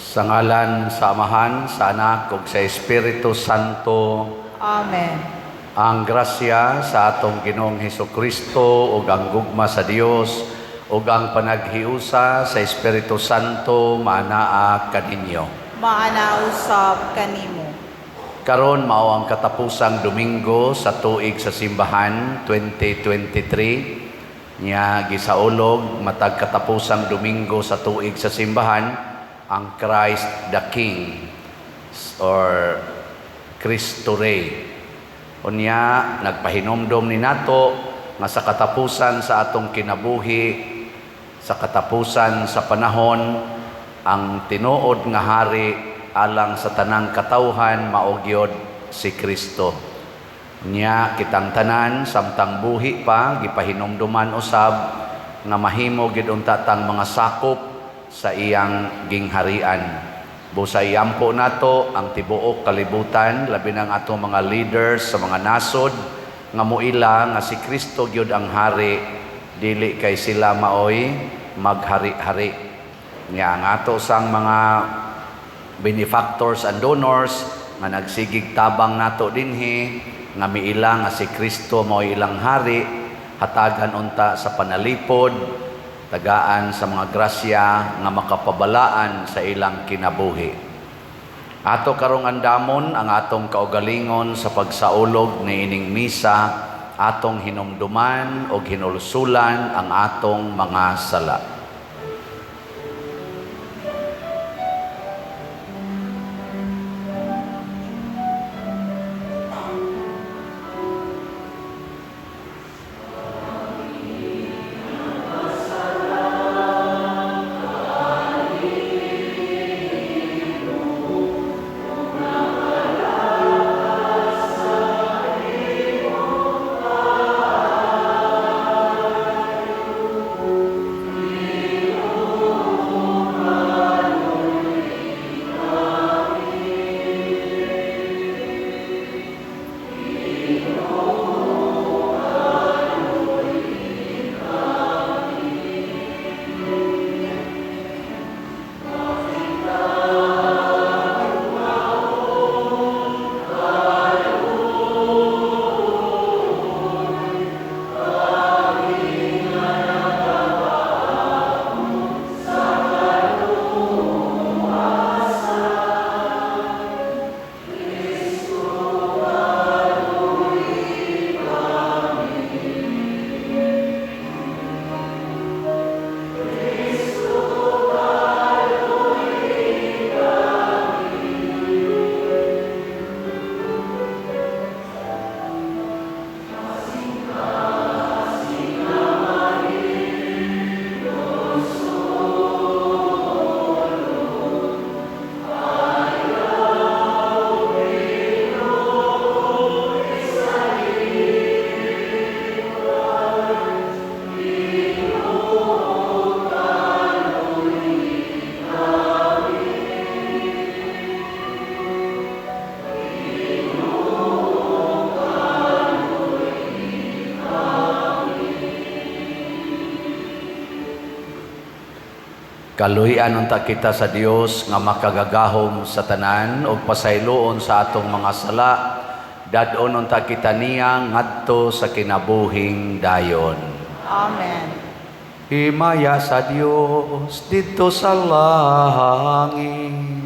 Sa ngalan sa Amahan, sa Anak, ug sa Espiritu Santo. Amen. Ang grasya sa atong Ginoong Hesukristo ug ang gugma sa Dios ug ang panaghiusa sa Espiritu Santo maanaa kaninyo. Maanausab kanimo. Karon mao ang katapusang Domingo sa tuig sa simbahan 2023. Nya gisaulog matag katapusang Domingo sa tuig sa simbahan ang Christ the King or Cristo Rey. Unya nagpahinomdom ni nato nga sa katapusan sa atong kinabuhi, sa katapusan sa panahon, ang tinuod nga hari alang sa tanang katawhan mao gyud si Kristo. Unya kitang tanan samtang buhi pa gipahinomduman usab nga mahimo gid unta tang mga sakop sa iyang gingharian. Busay ampo nato ang tibuok kalibutan, labi ng atong mga leaders sa mga nasod nga muila nga si Kristo gyud ang hari, dili kay sila maoy maghari-hari. Nga ang ato sang mga benefactors and donors nga nagsigig tabang nato dinhi nga miila nga si Kristo maoy ilang hari, hatagan unta sa panalipod, tagaan sa mga grasya nga makapabalaan sa ilang kinabuhi. Ato karong andamon ang atong kaugalingon sa pagsaulog ni ining misa, atong hinumduman o hinulsulan ang atong mga sala. Kaluhian unta kita sa Dios nga makagagahom sa tanan ug pasayloon sa atong mga sala, dadon unta kita niya ngadto sa kinabuhing dayon. Amen. Himaya sa Dios dito sa langit.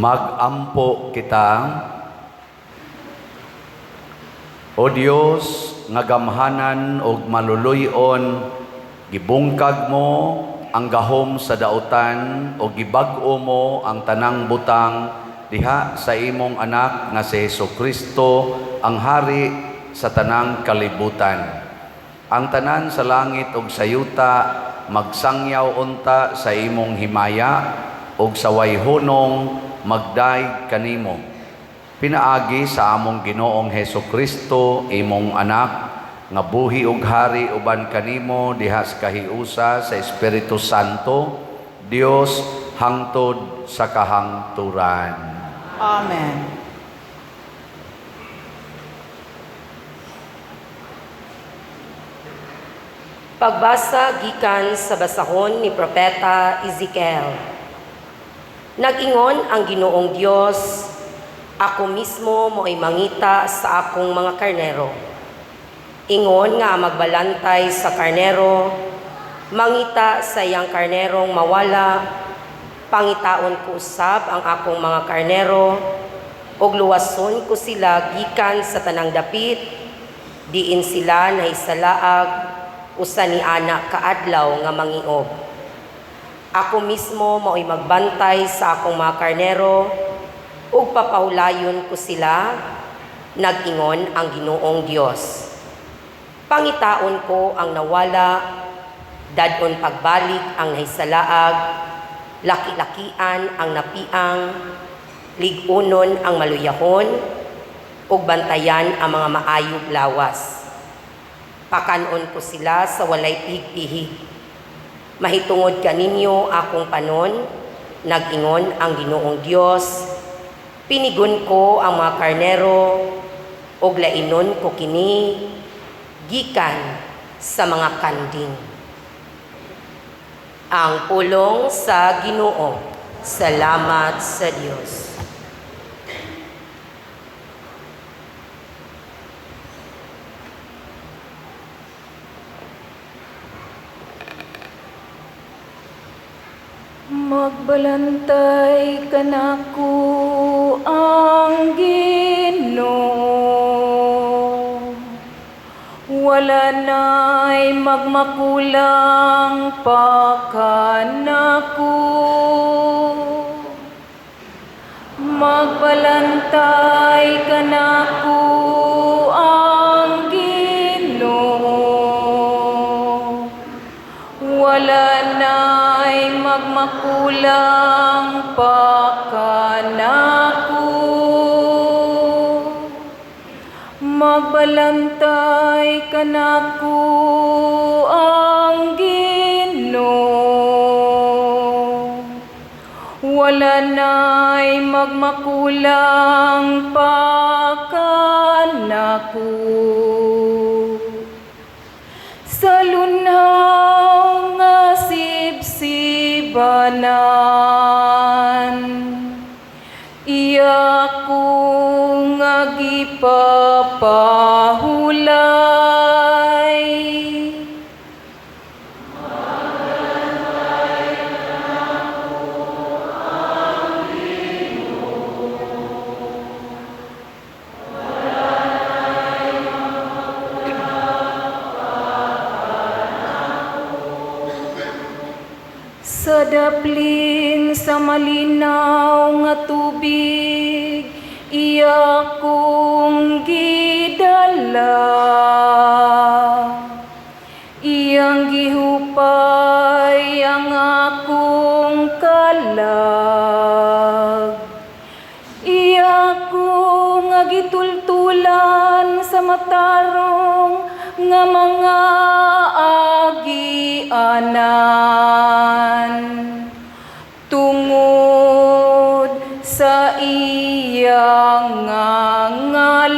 Magampo kita. O Dios, nga gamhanan og maluluyon, gibungkag mo ang gahom sa dautan o gibag-o mo ang tanang butang diha sa imong anak nga si Hesukristo, ang hari sa tanang kalibutan. Ang tanan sa langit ug sa yuta magsangyaw unta sa imong himaya ug sa wayhunong magdaig kanimo. Pinaagi sa among Ginoong Hesukristo, imong anak, nga buhi ug hari uban kanimo diha sa kahiusa sa Espiritu Santo, Dios hangtod sa kahangturan. Amen. Pagbasa gikan sa basahon ni Propeta Ezekiel. Nag-ingon ang Ginoong Dios, ako mismo mo'y mangita sa akong mga karnero. Ingon nga magbalantay sa karnero, mangita sa iyang karnerong mawala, pangitaon ko usab ang akong mga karnero, ug luwason ko sila gikan sa tanang dapit, diin sila nahisalaag, usa ni ana kaadlaw nga mangiob. Ako mismo mao'y magbantay sa akong mga karnero, ug papahulayon ko sila, nag-ingon ang Ginoong Dios. Pangitaon ko ang nawala, dadon pagbalik ang nahisalaag, laki-lakian ang napiang, ligunon ang maluyahon, ug bantayan ang mga maayog lawas. Pakanon ko sila sa walay pihig-pihig. Mahitungod kaninyo akong panon, nag-ingon ang Ginoong Dios. Pinigon ko ang mga karnero, ug lainon ko kini, gikan sa mga kanding. Ang pulong sa Ginoo. Salamat sa Dios. Magbalantay kanako ang Ginoo, wala na'y magmakulang pa kanako. Magbalantay kanako ang Ginoo, wala na'y magmakulang pa kanako. Magbalantay kanako ang Ginoo, wala na'y magmakulang pa kanako. Sa lunhaw nga sibsibanan, iya ko nga gipapahulay. Sa dapling sa malinaw nga tubig, iya kong gidala. Iyang gihupay ang akong kalag. Iya ko nga gitultulan sa matarong nga mga agianan, tungod sa iyang ngalan.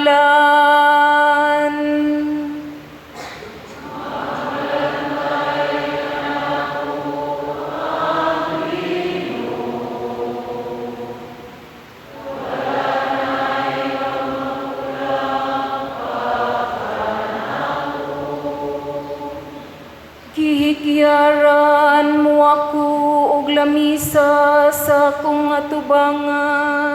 Gihikyaran mo ako og lamisa sa akong atubangan.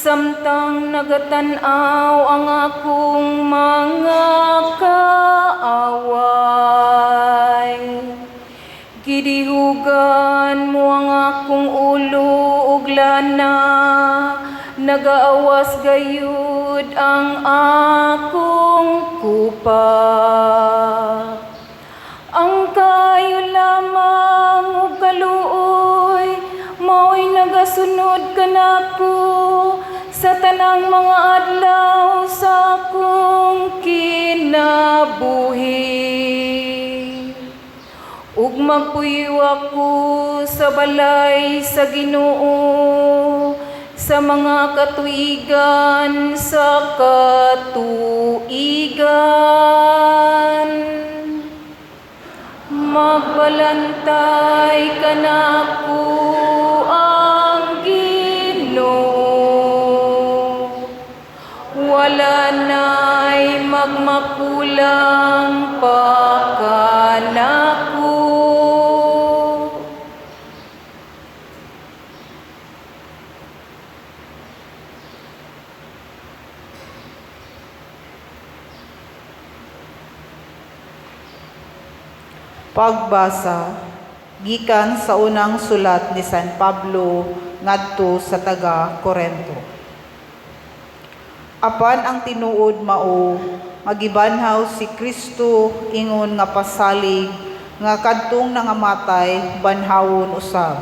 samtang nagatanaw ang akong mga kaaway. Gidihugan mo ang akong ulo ug lana, nagaawas gayud ang akong kupa. Ang kayo lamang ug kaluoy, mao'y nagasunod kanako sa tanang mga adlaw sa akong kinabuhi. Ug magpuyo ako sa balay sa Ginoo sa mga katuigan sa katuigan. Magbalantay kanako ang Ginoo, wala na'y magmakulang pa kanako. Pagbasa gikan sa unang sulat ni San Pablo ngadto sa taga Corinto. Apan ang tinuod mao, magibanhaw si Kristo ingon nga pasalig nga kadtong nangamatay banhawon usab.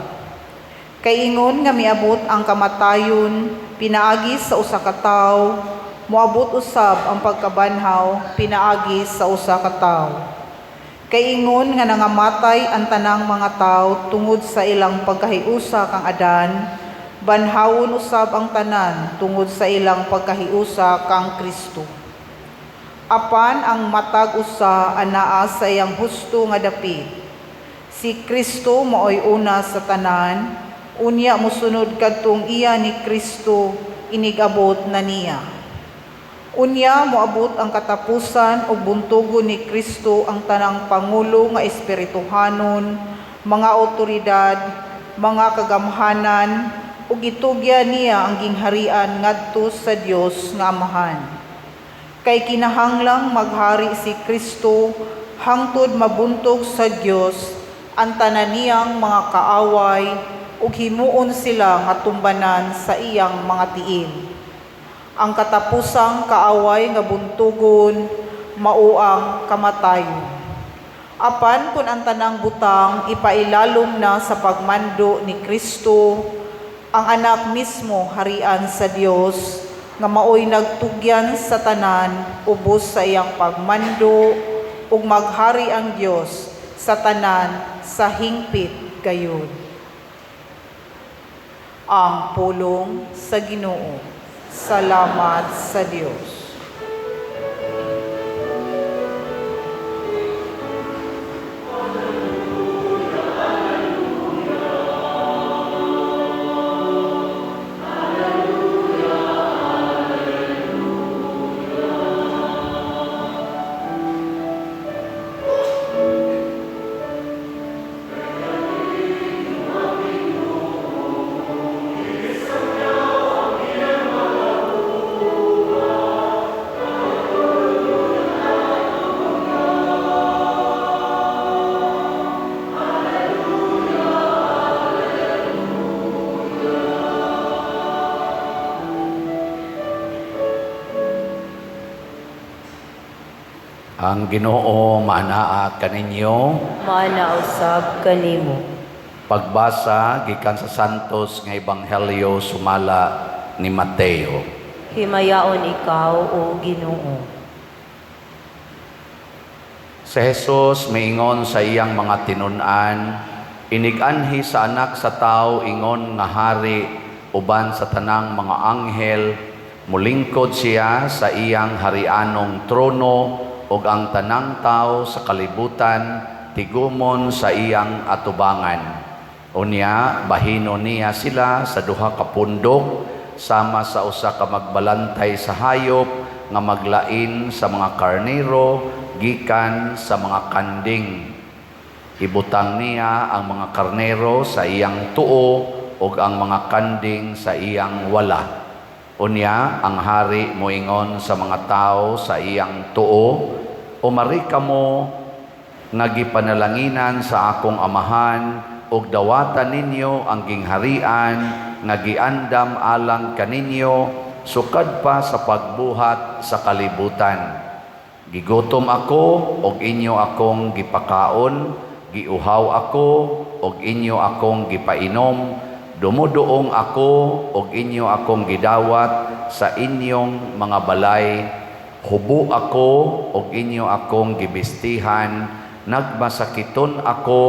Kay ingon nga miabot ang kamatayon pinaagi sa usa ka tawo, moabot usab ang pagkabanhaw pinaagi sa usa ka tawo. Kay ingon nga nangamatay ang tanang mga tao tungod sa ilang pagkahiusa kang Adan, banhawon usab ang tanan tungod sa ilang pagkahiusa kang Kristo. Apan ang matag usa anaa sa iyang husto nga dapit. Si Kristo maoy una sa tanan, unya mosunod kadtong iya ni Kristo inigabot na niya. Unya moabot ang katapusan ug buntugon ni Kristo ang tanang pangulo nga espirituhanon, mga awtoridad, mga kagamhanan ug itugya niya ang gingharian ngadto sa Dios nga Amahan. Kay kinahanglang maghari si Kristo hangtod mabuntog sa Dios ang tanan niyang mga kaaway ug himuon sila nga tumbanan sa iyang mga tiil. Ang katapusang kaaway nga buntugon mao ang kamatayon. Apan kun ang tanang butang ipailalom na sa pagmando ni Kristo, ang anak mismo harian sa Dios nga maoy nagtugyan sa tanan ubos sa iyang pagmando ug maghari ang Dios sa tanan sa hingpit gayud. Ang pulong sa Ginoo. Salamat sa Diyos. Ang Ginoo maanaa kaninyo. Manausab kanimo. Pagbasa gikan sa Santos nga Ebanghelyo sumala ni Mateo. Himayaon ikaw, o Ginoo. Si Jesus miingon sa iyang mga tinun-an, iniganhi sa anak sa tao ingon nga hari uban sa tanang mga anghel, mulingkod siya sa iyang harianong trono ug ang tanang tao sa kalibutan tigumon sa iyang atubangan. Unya bahino niya sila sa duha ka pundok sama sa usa ka magbalantay sa hayop nga maglain sa mga karnero gikan sa mga kanding. Ibutang niya ang mga karnero sa iyang tuo ug ang mga kanding sa iyang wala. Unya, ang hari moingon sa mga tao sa iyang tuo, umari kamo nga gipanalanginan sa akong amahan, ug dawatan ninyo ang gingharian nga giandam alang kaninyo sukad pa sa pagbuhat sa kalibutan. Gigutom ako ug inyo akong gipakaon, giuhaw ako ug inyo akong gipainom, dumuduong ako ug inyo akong gidawat sa inyong mga balay, hubo ako ug inyo akong gibistihan, nagmasakiton ako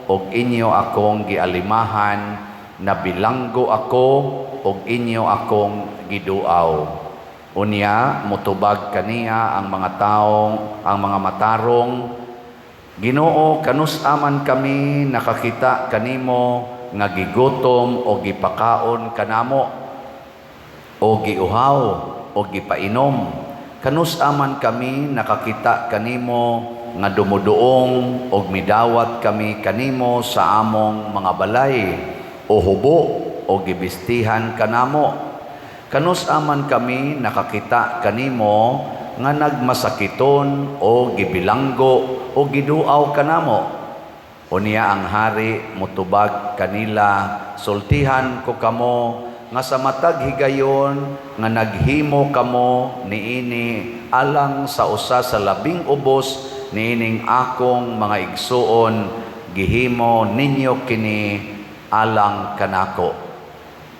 ug inyo akong gialimahan, nabilanggo ako ug inyo akong giduaw. Unya, mutubag kaniya ang mga taong, ang mga matarong, Ginoo, kanus-aman kami nakakita kanimo nga gigutom o gipakaon kanamo o giuhaw o gipainom. Kanus-aman kami nakakita kanimo nga dumuduong o midawat kami kanimo sa among mga balay o hubo o gibistihan kanamo. Kanus-aman kami nakakita kanimo nga nagmasakiton o gibilanggo o giduaw kanamo. Unya ang hari mutubag kanila, sultihan ko kamo nga sa matag higayon nga naghimo kamo niini alang sa usa sa labing ubos niining akong mga igsuon, gihimo ninyo kini alang kanako.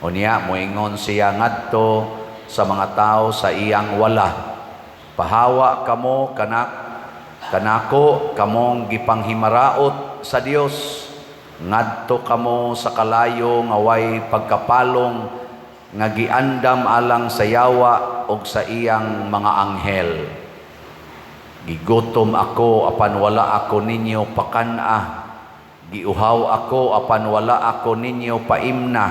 Unya moingon siya ngadto sa mga tao sa iyang wala, pahawa kamo kanako kamong gipanghimaraot sa Dios, ngadto kamo sa kalayo nga way pagkapalong nga giandam alang sa yawa og sa iyang mga anghel. Gigutom ako apan wala ako ninyo pakana, giuhaw ako apan wala ako ninyo paimna,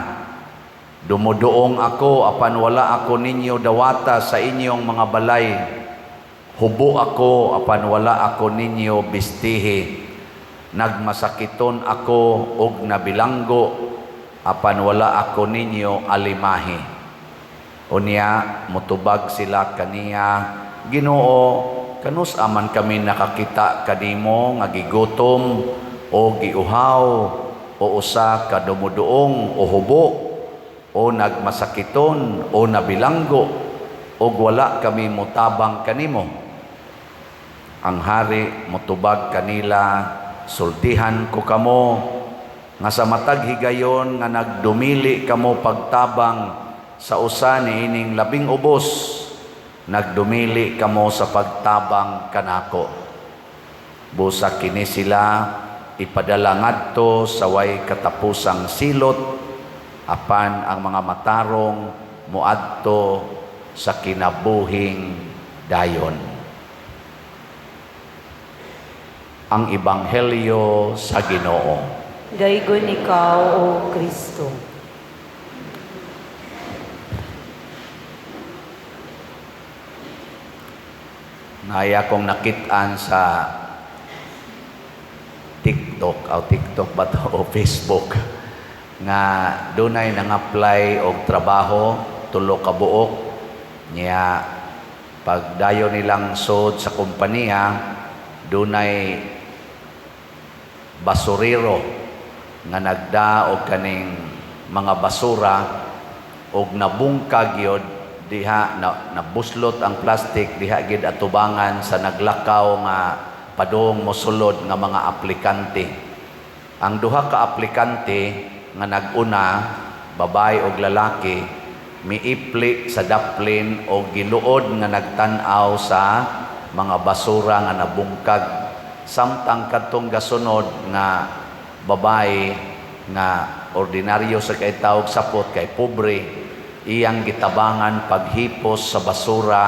dumuduong ako apan wala ako ninyo dawata sa inyong mga balay, hubo ako apan wala ako ninyo bistihi, nagmasakiton ako og nabilanggo apan wala ako ninyo alimahi. Unya mutubag sila kaniya, Ginoo, kanus-aman kami nakakita kanimo nga gigutom o giuhaw o usa ka dumuduong o hubo o nagmasakiton o nabilanggo o wala kami mutabang kanimo. Ang hari mutubag kanila, sultihan ko kamo nga sa matag higayon nga nagdumili kamo pagtabang sa usa niining labing ubos, nagdumili kamo sa pagtabang kanako. Busa kini sila ipadala ngadto sa way katapusang silot, apan ang mga matarong muadto sa kinabuhing dayon. Ang Ebanghelyo sa Ginoo. Daygon ikaw, O Kristo. Naya kong nakitaan sa TikTok ba to, o Facebook, nga dunay nang-apply og trabaho, 3 ka buok niya. Pagdayo nilang sod sa kompanya, dunay basurero nga nagdaog kaning mga basura og nabungkag yod diha, nabuslot ang plastic diha gid atubangan sa naglakaw nga padung mosulod nga mga aplikante. Ang duha ka aplikante nga naguna, babae og lalaki, miipli sa daplin o giluod nga nagtan-aw sa mga basura nga nabungkag. Samtang kadtong gasunod nga babae nga ordinaryo sa kay tawag sapot kay pobre, iyang gitabangan paghipos sa basura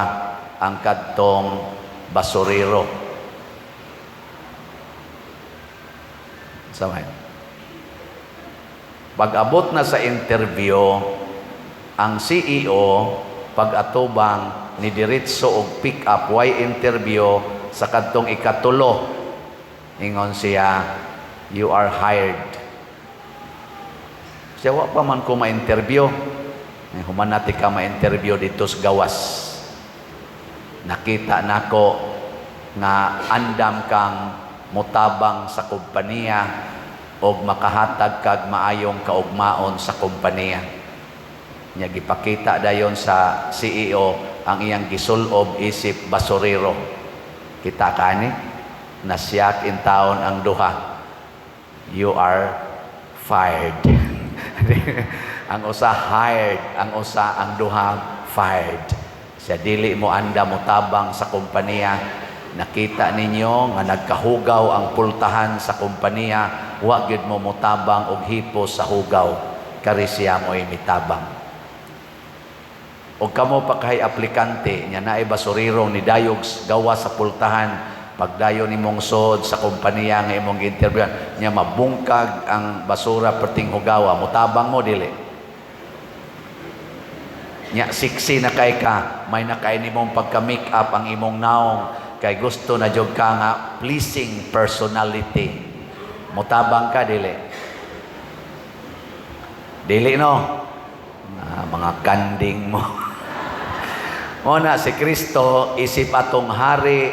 ang kadtong basurero. Samay. Pag-abot na sa interview, ang CEO pag-atubang ni diretso og pick up way interview sa kadtong ikatulo, ingon siya, "You are hired." Siya wa pa man ko ma-interview, Human natin ka ma-interview dito sa gawas. Nakita nako nga andam kang mutabang sa kumpanya o makahatag kag maayong kaugmaon sa kumpanya. Nya gipakita dayon sa CEO ang iyang gisulob isip basurero. Kita kani nasyak in taon ang duha. You are fired. Ang usa hired, ang usa ang duha fired. Sa dili mo anda mo tabang sa kumpanya, nakita ninyo nga nagkahugaw ang pultahan sa kumpanya, wa gyud mo motabang og hipos sa hugaw, kari siya mo'y mitabang. Og kamo pa kay aplikante nya naay basurirong ni dayog gawa sa pultahan, pagdayon nimong sod sa kumpanya nga imong interviewan nya mabungkag ang basura perting hugawa, motabang mo dili. Nya siksi na kay ka, may nakay nimong pagka-make up ang imong naong kay gusto na jud ka nga pleasing personality. Motabang ka dili. Dili no. Mga kanding mo. Muna si Kristo isip atong hari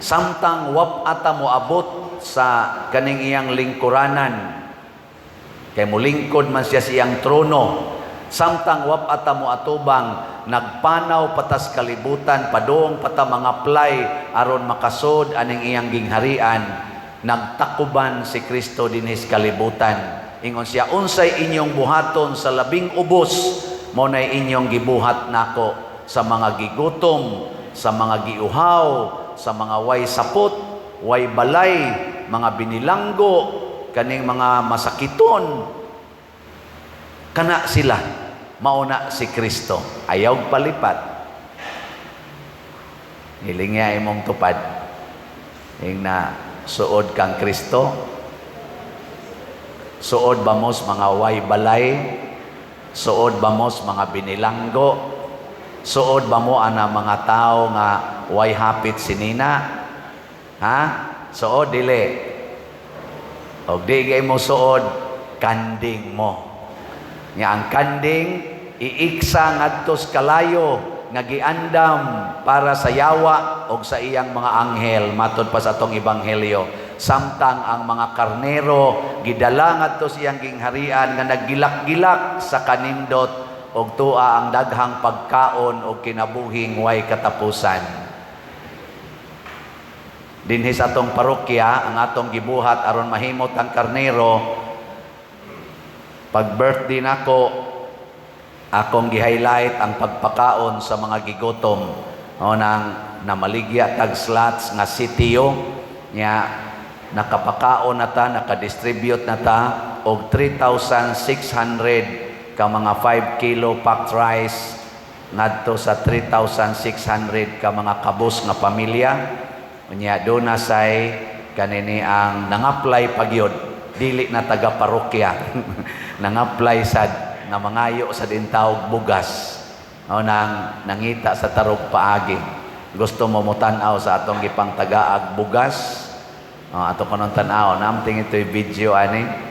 samtang wap ata mo abot sa kaning iyang lingkuranan. Kay mulingkod man siya sa iyang trono. Samtang wap ata mo atubang nagpanaw patas kalibutan padong pata mga play aron makasod aning iyang gingharian, nagtakuban si Kristo dinhis kalibutan. Ingon siya, unsay inyong buhaton sa labing ubos, mo nay inyong gibuhat nako sa mga gigutom, sa mga giuhaw, sa mga way sapot, way balay, mga binilanggo, kaning mga masakiton. Kana sila, mauna si Kristo. Ayaw palipat. Hiling niya imong tupad. Hing na suod kang Kristo. Suod ba mos mga way balay? Suod ba mos mga binilanggo? Suod ba mo ana mga tao nga way hapit sinina? Ha? Suod dili. Og di gay mo suod, kanding mo. Nga ang kanding iiksa ngadto sa kalayo nga giandam para sa yawa og sa iyang mga anghel matud pa sa atong ebanghelyo, samtang ang mga karnero gidala ngadto sa iyang gingharian nga naggilak-gilak sa kanindot og tua ang daghang pagkaon og kinabuhing way katapusan. Dinhi sa atong parokya ang atong gibuhat aron mahimot ang karnero. Pag birthday nako, akong gi-highlight ang pagpakaon sa mga gigutom. O nang namaligya tag slots nga sitiyo, nya nakapakaon na ta, nakadistribute na ta, og 3,600 ka mga 5 kilo packed rice, ngadto sa 3,600 ka mga kabus nga pamilya. Nya doon na say kanini ang nangapply pagyod, dili na taga parokya. Nangapply sad na mangayo sa dintawg bugas o nang nangita sa tarog paagi. Gusto mo mutan-aw sa atong gipangtagaag bugas, ato ko nung tan-aw namting ito'y video ani.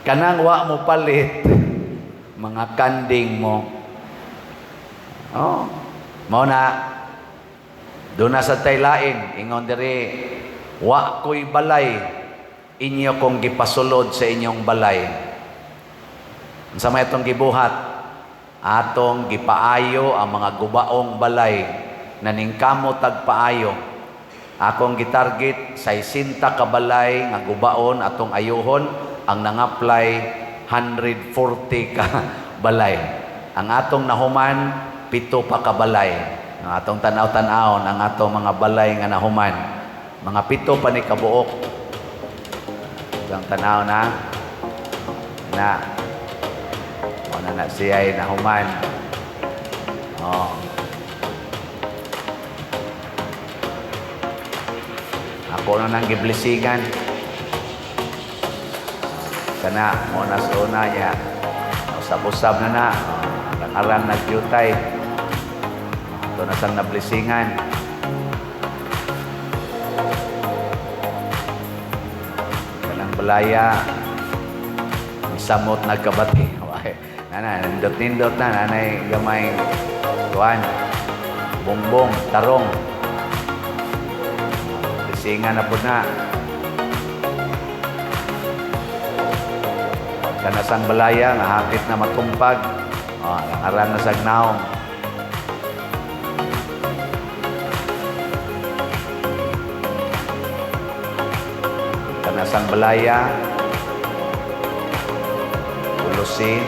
Kanang wa mo palit mga kanding mo. Mao na doon na sa taylain ingon diri, wa ko'y balay inyo kong gipasulod sa inyong balay. Unsa may itong gibuhat? atong gipaayo ang mga gubaong balay na ningkamo tagpaayo. Akong gitarget 60 ka balay nga gubaon atong ayuhon, ang nangapply 140 ka balay. Ang atong nahuman 7 pa ka balay. Ang atong tanaw-tanawon ang atong mga balay nga nahuman, mga 7 pa ni kabuok. Ang tanaw na siya ay nahuman. Oh. Ako na nang giblisingan. Kana mo na sa una niya. Usab-usab na. Arang nag-yutay. Ito na sang nablisingan. Kanang balaya. Samot nagkabati. Nindot-nindot na. Nanay gamay kuwan. Bongbong, tarong. Blisingan na po na. Kanasang balaya, nga hapit na matumpag. Arang na sagnaong. Kanasang balaya, ulusin,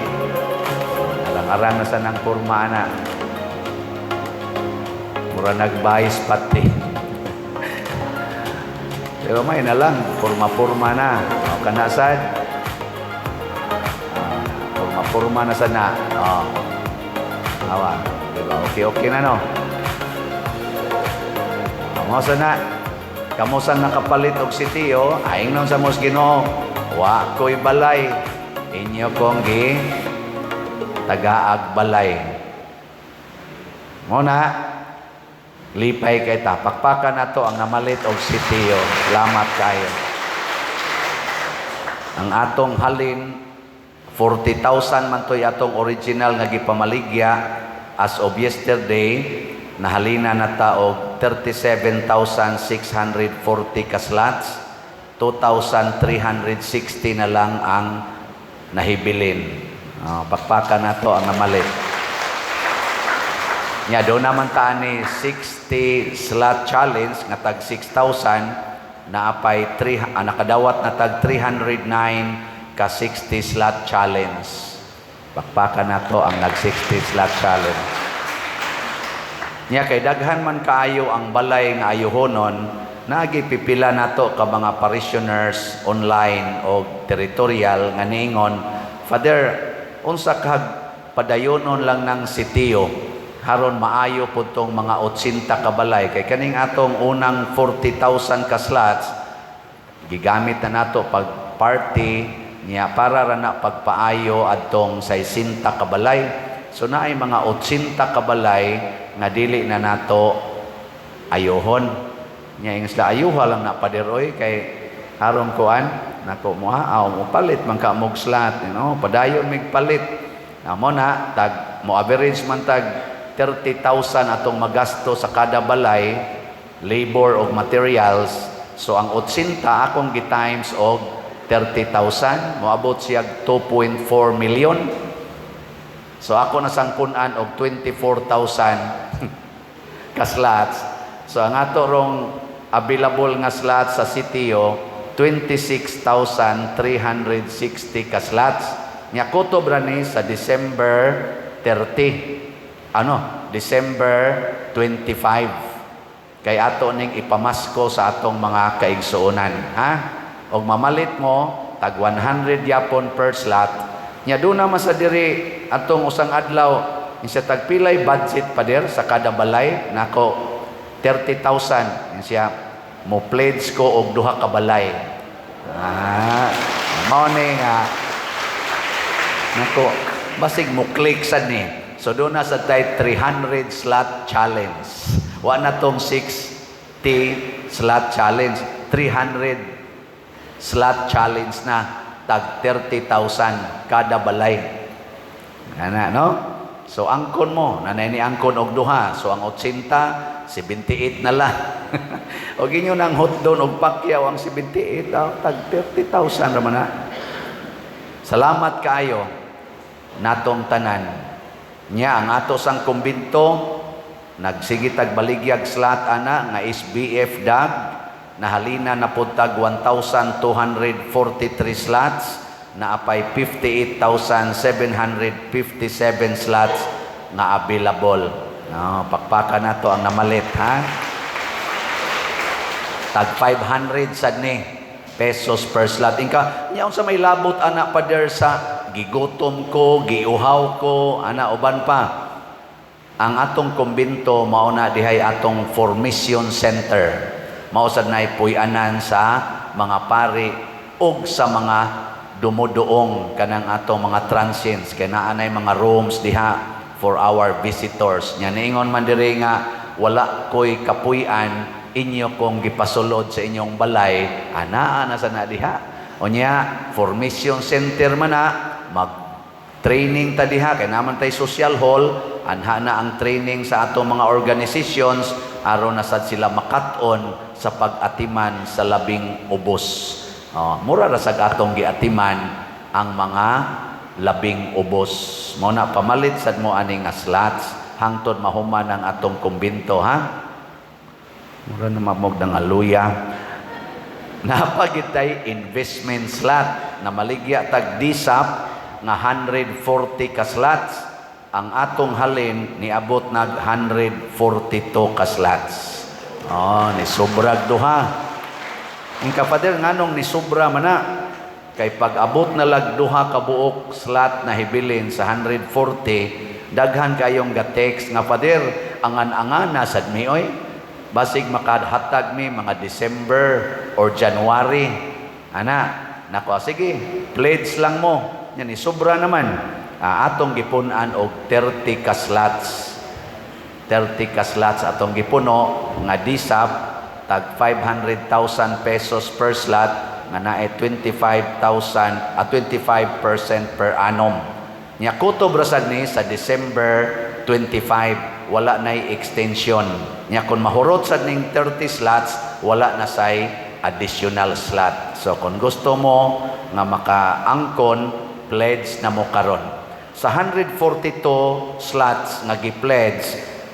arang-arang na sa nang kurma na. Mura nagbayis pati. Pero may na lang, purma-purma na. Kanasad, purma-purma na sana. Awa, diba? Okay na, no? Mo sana, kamusan nakapalit og sitiyo, aing nang sa mos Ginoo, wa ko'y balay. Inyo kong tagaag balay. Muna, lipay kay ta. Pakpakan na to ang namalit og sitiyo. Salamat kayo. Ang atong halin, 40,000 man to'y atong original nga gipamaligya. As of yesterday, nahalina na ta og 37,640 ka slots. 2,360 na lang ang nahibilin. Pakpakan na to ang namalit. Nya do naman ta ni 60 slot challenge nga tag 6,000 na apay nakadawat na tag 309 ka 60 slot challenge. Pakpakan na to ang nag 60 slot challenge. Nya kay daghan man kaayo ang balay nga ayuhonon, nagipipila nato ka mga parishioners online o territorial nga niingon, Father, unsa kag padayonon lang ng sitiyo haron maayo pud tong mga 80 ka balay kay kaning atong unang 40,000 ka slots gigamit na nato pag party niya para ra na pagpaayo adtong 60 ka balay. So naay mga 80 ka balay nga dili na nato ayohon. Nya ingis la ayuha lang na padiroy kay haron kuan nako mo palit man ka mog slot, padayon mig palit. Amo na tag mo average man tag 30,000 atong magasto sa kada balay, labor og materials. So ang 80 akong gi-times og 30,000, moabot siya 2.4 million. So ako nasangkunan og 24,000 ka slots. So ang ato rong available nga slots sa sitio 26,360 ka slots. Nya kutob ra ni sa December 30. December 25. Kay ato ning ipamasko sa atong mga kaigsuonan, ha? Og mamalit mo tag 100 yapon per slot. Nya do na sa diri atong usang adlaw siya tagpilay budget pa der sa kada balay nako 30,000 siya mo pledge ko og duha ka balay. Mao ni nga nako basig mo click sad ni. So doon na sa tayo 300 slot challenge. Wa na tong 60 slot challenge. 300 slot challenge na. Tag 30,000 kada balay. Ana, no? So angkon mo. Nanay ni angkon og duha. So ang 80, 78 na lang. O ginyo nang hot doon og pakyaw ang 78. Tag 30,000 naman na. Salamat kaayo natong tanan Nya ang ato sang kumbinto nagsigitag baligyag slot ana nga SBF dag nahalina na puntag 1,243 slots na apay 58,757 slots nga available. Pakpaka na to ang namalit ha. Tag 500 sad ni pesos per slot. Inka nya unsa may labot ana pa der sa gigutom ko, giuhaw ko, ana uban pa. Ang atong kumbinto mao na dihay atong formation center. Mao sad nay puy-anan sa mga pari ug sa mga dumuduong kanang atong mga transients kay naa nay mga rooms diha for our visitors. Nya niingon man diri nga wala koy kapuy-an inyo kong gipasulod sa inyong balay, ana sa na diha. Unya formation center man na mag-training ta diha kay naman tay social hall, anha na ang training sa atong mga organizations aron na sad sila makat-on sa pag-atiman sa labing ubos. Mura ra sa atong giatiman ang mga labing ubos. Mao na pamalit sad mo ani nga slots hangtod mahuman ang atong kumbinto ha. Mura na mamog ng aluya. Napagitay investment slot na maligya tag DSAP nga 140 ka slots. Ang atong halin niabot nag 142 ka slots. Ni sobrag duha. Ang kapader nganong ni sobra man na kay pag abot na lag duha ka buok slot na hibilin sa 140 daghan kayong ga-text nga pader angan-angana sad mi oy. Basig makadhatag mi mga December or January. Nako sige, pledge lang mo. Yan sobra naman. Atong gipunan og 30 ka slots. 30 ka slots atong gipuno nga DSAP tag 500,000 pesos per slot nga naay 25% per annum. Nya kutob ra sad ni sa December 25 wala nay extension. Nya kun mahurot sad ning 30 slots wala na say additional slot. So kung gusto mo nga makaangkon, pledge na mo karon. Sa 142 slots nga gi-pledge,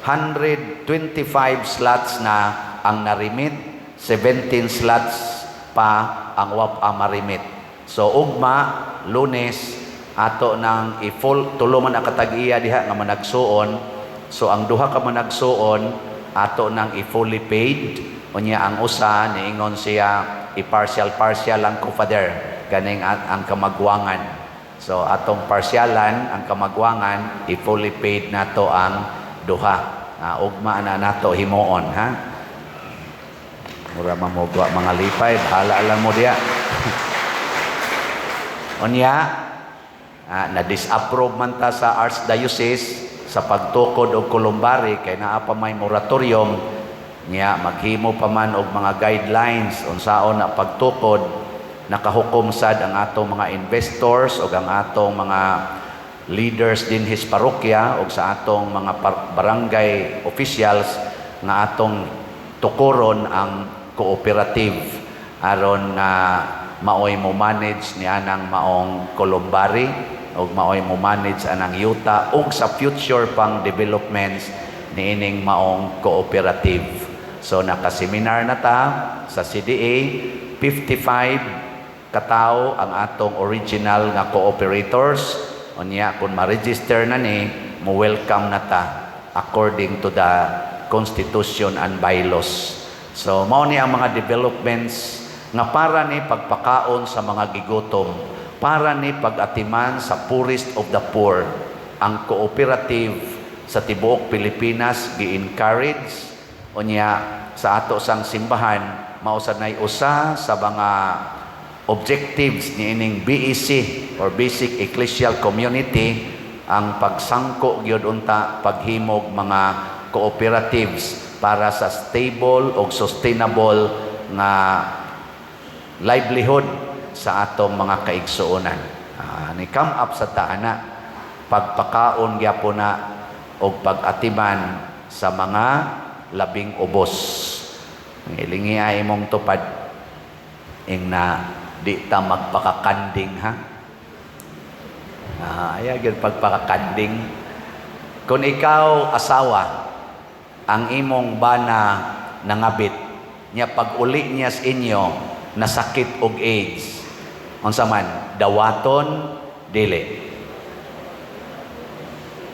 125 slots na ang narimit, 17 slots pa ang marimit. So ugma Lunes ato nang i-full tulo man akatag-iya diha nga managsuon. So ang duha ka managsuon ato nang i-fully paid. Unya ang usa niingon siya i-partial lang ko father ganing ang kamagwangan. So atong partialan ang kamagwangan i-fully paid nato ang duha. Ugma na nato himuon ha. Mura mamugwa mga lipay, bahala lang mo diya. Unya na-disapprove man ta sa Archdiocese sa pagtukod og kulumbari kay naa pa may moratorium niya maghimo pa man og mga guidelines unsaon na pagtukod. Nakahukom sad ang atong mga investors ug ang atong mga leaders din his parokya ug sa atong mga barangay officials nga atong tukuron ang cooperative aron na maoy mo manage niya ng maong kulumbari ug maoy mo manage anang yuta ug sa future pang developments niining maong cooperative. So nakaseminar na ta sa CDA, 55 katao ang atong original nga cooperators. Unya kung ma-register na ni, mo welcome na ta according to the Constitution and bylaws. So mao ni ang mga developments nga para ni pagpakaon sa mga gigutom, para ni pag-atiman sa poorest of the poor. Ang cooperative sa tibuok Pilipinas gi-encourage unya sa ato sang simbahan mao sad nay usa sa mga objectives niining BEC or Basic Ecclesial Community ang pagsangko gyud unta paghimog mga cooperatives para sa stable o sustainable nga livelihood sa atong mga kaigsuonan. Ni come up sa taana pagpakaon gyapon na og pag-atiman sa mga labing ubos. Ilingi ay imong tupad ing na di ta magpakakanding ha. Aya gyud pagpakakanding Kung ikaw asawa, ang imong bana nangabit, nya pag uli niya sa inyo, nasakit og AIDS, unsa man, dawaton, dili.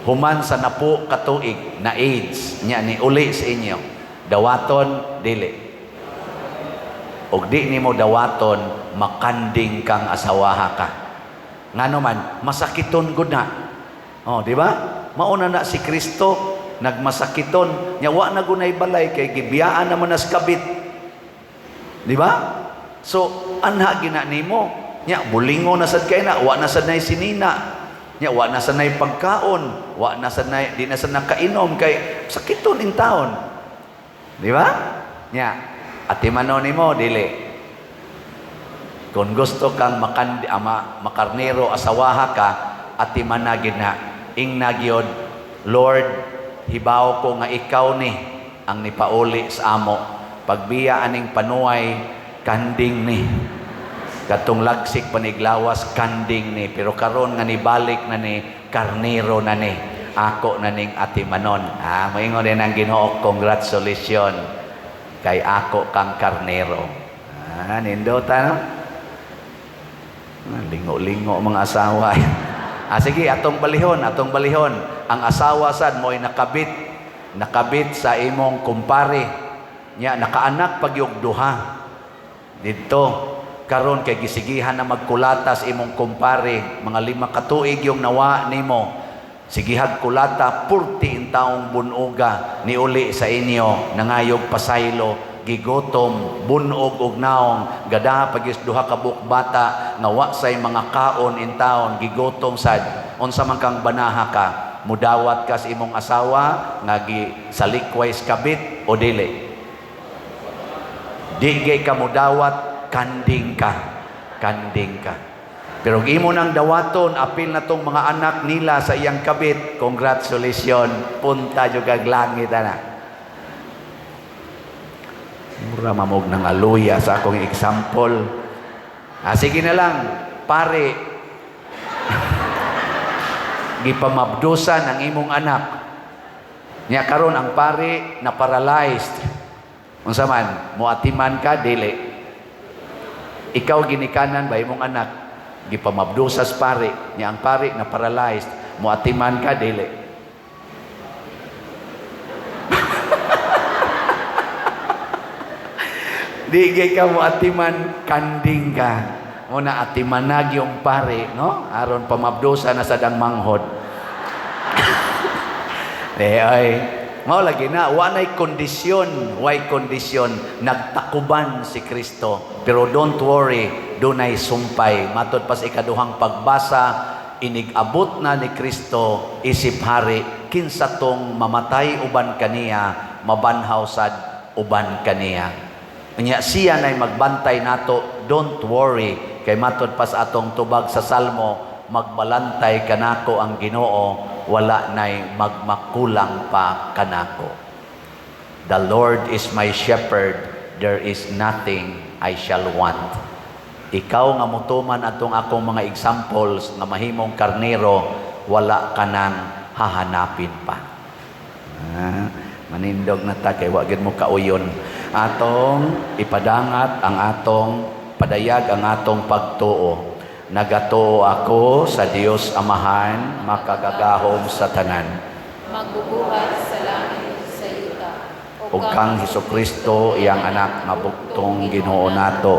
Human sa napo katuig na AIDS, nya ni uli sa inyo, dawaton, dili. Og di nimo dawaton, makanding kang asawaha ka. Ngano man, masakiton gud na. Oh, di ba? Mauna na si Kristo, nagmasakiton, nya wa na gunay balay kay gibiyaan naman nas kabit. Di ba? So, anha gina nimo, nya bulingo na sad kay na, wa na sad nay sinina. Nya wa na sad nay pagkaon, wa na sad nay di na sad nakainom kay sakiton in taon. Di ba? Nya atimanon nimo dili. Kung gusto kang makarnero asawaha ka, atimanagid na ing nagyod, Lord, hibaw ko nga ikaw ni ang nipauli sa amo. Pagbiya aning panuay, kanding ni. Katong lagsik paniglawas, kanding ni. Pero karon nga nibalik na ni, karnero na ni. Ako na ning atimanon. Maingon din ang Ginoo, congratulations. Kay ako kang karnero. Nindota, no? Lingo-lingo mga asawa. Sige, atong balihon. Ang asawa sad mo'y nakabit sa imong kumpare. Nya nakaanak pagyog duha. Dito, karon kay gisigihan na magkulatas imong kumpare, mga 5 katuig yung nawa nimo. Sigihag kulata, 40 taong bunuga ni uli sa inyo, nangayog pasaylo, gigotom, bunog og naong, gada pagis duha ka buok bata, nawa say mga kaon in taon, gigotom sad, unsa man kang banaha ka, mudawat ka sa imong asawa, nga salikwais kabit o dili. Digay ka mudawat, kanding ka. Pero imo nang dawaton, apil na tong mga anak nila sa iyang kabit, congratulations, punta jud kag langit ana. Mura mamog ng aluya sa akong example. Sige na lang, pare. Gipamabdusan ang imong anak. Nya karon ang pare na paralyzed. Unsa man, muatiman ka dili. Ikaw ginikanan ba imong anak? Gipamabdusas pare. Nya ang pare na paralyzed, muatiman ka dili. Digay ka mo atiman, kanding ka. Muna atimanag yung pare, no? Aron pamabdosa na sa dang manghod. Ay, mao lagi na, way kondisyon, nagtakuban si Kristo. Pero don't worry, dunay sumpay. Matod pa sa ikaduhang pagbasa, inigabot na ni Kristo, isip hari, kinsa tong mamatay uban kaniya, mabanhaw sad uban kaniya. Unya siya nay magbantay nato, don't worry, kay matod pas atong tubag sa Salmo, magbalantay kanako ang Ginoo, wala nay magmakulang pa kanako. The Lord is my shepherd, there is nothing I shall want. Ikaw nga mutuman atong akong mga examples nga mahimong karnero, wala ka nang hahanapin pa. Manindog na ta kay wa gid mo kauyon. Atong ipadangat ang atong padayag ang atong pagtuo. Nagatuo ako sa Dios Amahan, makagagahom sa tanan. Magbubuhat sa langit sa yuta. Ug kang Hesukristo iyang anak nga bugtong Ginoo nato,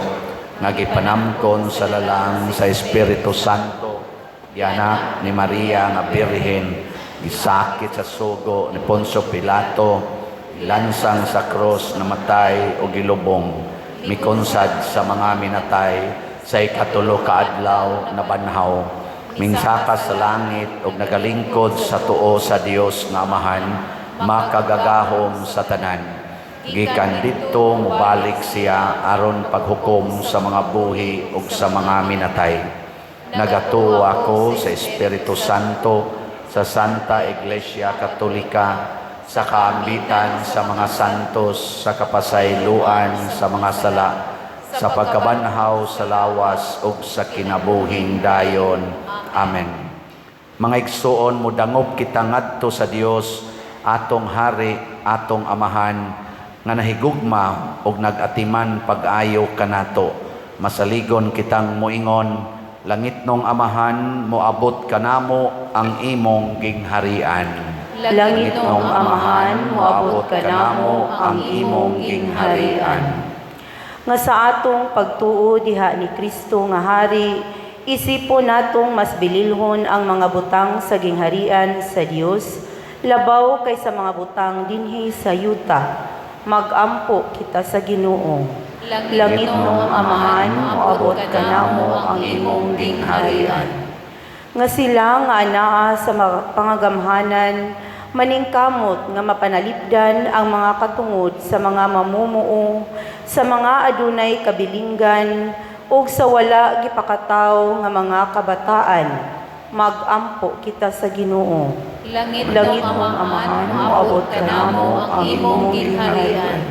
nga gipanamkon sa lalang sa Espiritu Santo, anak ni Maria nga Birhen, gisakit sa sugo ni Poncio Pilato, lansang sa cross, namatay o gilubong, mikonsad sa mga minatay, sa ikatulo ka adlaw na banhaw, mingsakas sa langit o nagalingkod sa tuo sa Dios nga Amahan, makagagahom sa tanan. Gikan dito mubalik siya aron paghukom sa mga buhi o sa mga minatay. Nagatuo ako sa Espiritu Santo, sa Santa Iglesia Katolika, sa kaambitan sa mga santos, sa kapasayloan sa mga sala, sa pagkabanhaw sa lawas ug sa kinabuhing dayon. Amen. Mga igsoon, mudangop kita ngadto sa Dios, atong hari, atong amahan, nga nahigugma og nagatiman pag-ayo kanato. Masaligon kitang muingon, langitnong amahan, moabot kanamo ang imong gingharian. Langitnong amahan, moabot kanamo ang imong gingharian. Nga sa atong pagtuo diha ni Kristo nga hari, isipon natong mas bililhon ang mga butang sa gingharian sa Dios, labaw kaysa mga butang dinhi sa yuta. Magampo kita sa Ginoo. Langitnong amahan, moabot kanamo ang imong gingharian. Nga sila nga anaa sa mga pangagamhanan, maningkamot nga mapanalipdan ang mga katungod sa mga mamumuo, sa mga adunay kabilinggan, ug sa wala gipakataw nga mga kabataan. Magampo kita sa Ginoo. Langitnong amahan, moabot kanamo ang imong gingharian.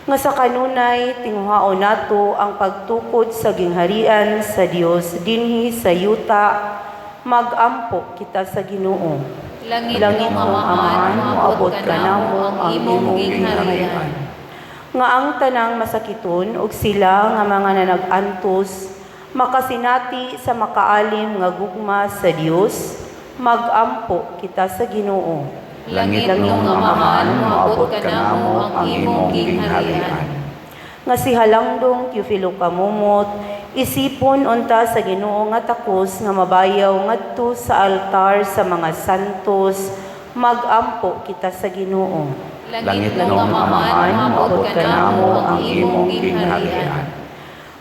Nga sa kanunay, tinguhaon nato ang pagtukod sa gingharian sa Dios dinhi sa yuta. Magampo kita sa Ginoo. Langitnong amahan, moabot kanamo ang imong gingharian. Nga ang tanang masakiton ug sila nga mga nanag-antos, makasinati sa makaalim nga gugma sa Dios, magampo kita sa Ginoo. Langitnong amahan, moabot kanamo ang imong gingharian. Nga si Halangdong Teofilo Kamumot, isipon unta sa Ginoo nga takos nga mabayaw ngadto sa altar sa mga santos, magampo kita sa Ginoo. Langitnong amahan, moabot kanamo ang imong gingharian.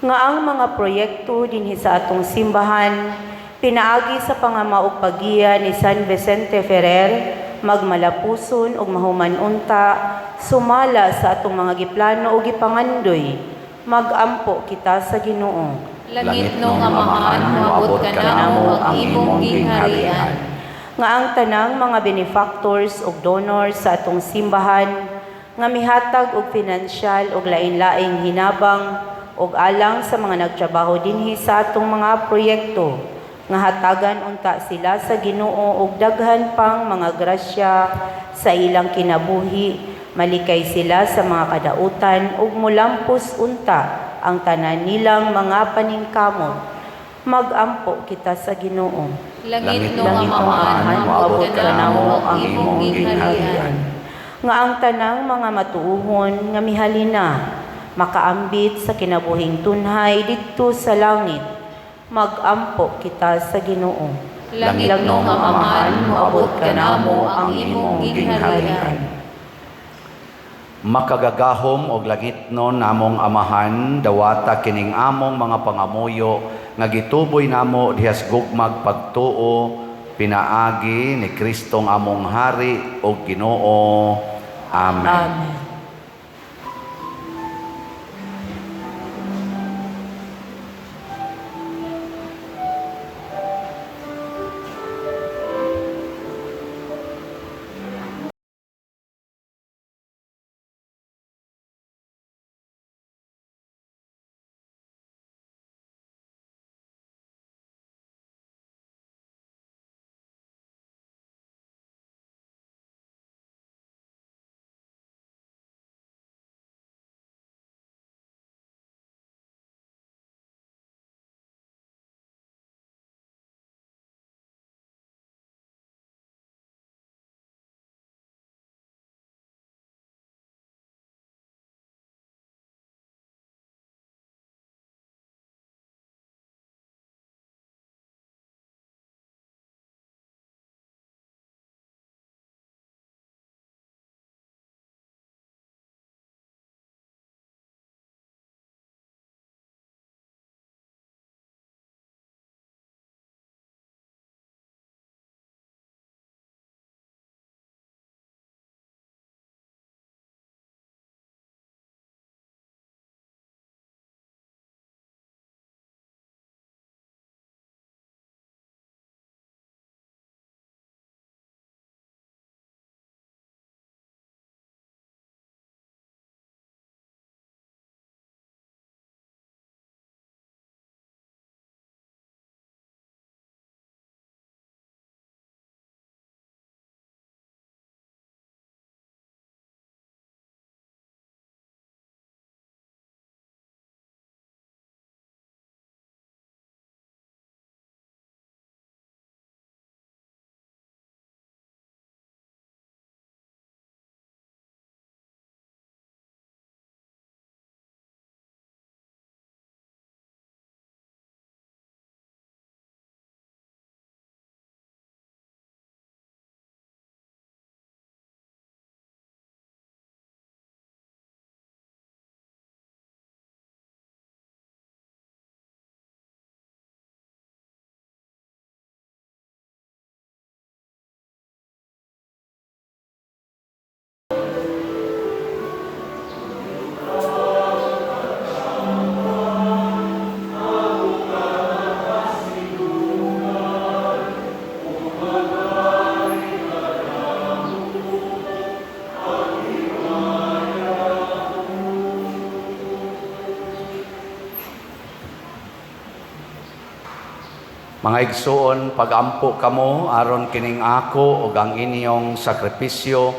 Nga ang mga proyekto dinhi sa atong simbahan, pinaagi sa pangamaog pagiya ni San Vicente Ferrer, magmalapuson ug mahuman unta, sumala sa atong mga giplano ug gipangandoy, magampo kita sa Ginoo. Langitnong amahan, moabot kanamo ang imong gingharian. Nga ang tanang mga benefactors ug donors sa atong simbahan, nga mihatag og pinansyal ug lain-laing hinabang ug alang sa mga nagtrabaho dinhi sa atong mga proyekto, nga hatagan unta sila sa Ginoo og daghan pang mga grasya sa ilang kinabuhi, malikay sila sa mga kadautan ug mulampos unta ang tanan nilang mga paningkamot. Magampo kita sa Ginoo. Langitnong amahan, moabot kanamo ang imong gingharian. Nga ang tanang mga matuuhon nga mihalina, makaambit sa kinabuhing tunhay didto sa langit, magampo kita sa Ginoo. Langitnong amahan, moabot kanamo ang imong gingharian. Makagagahom og langitnon namong amahan, dawata kining among mga pangamuyo nga gituboy namo dihas gugmag pagtuo, pinaagi ni Kristong among hari o Ginoo. Amen. Amen. Mga igsoon, pagampo kamo aron kining ako ug ang inyong sakripisyo,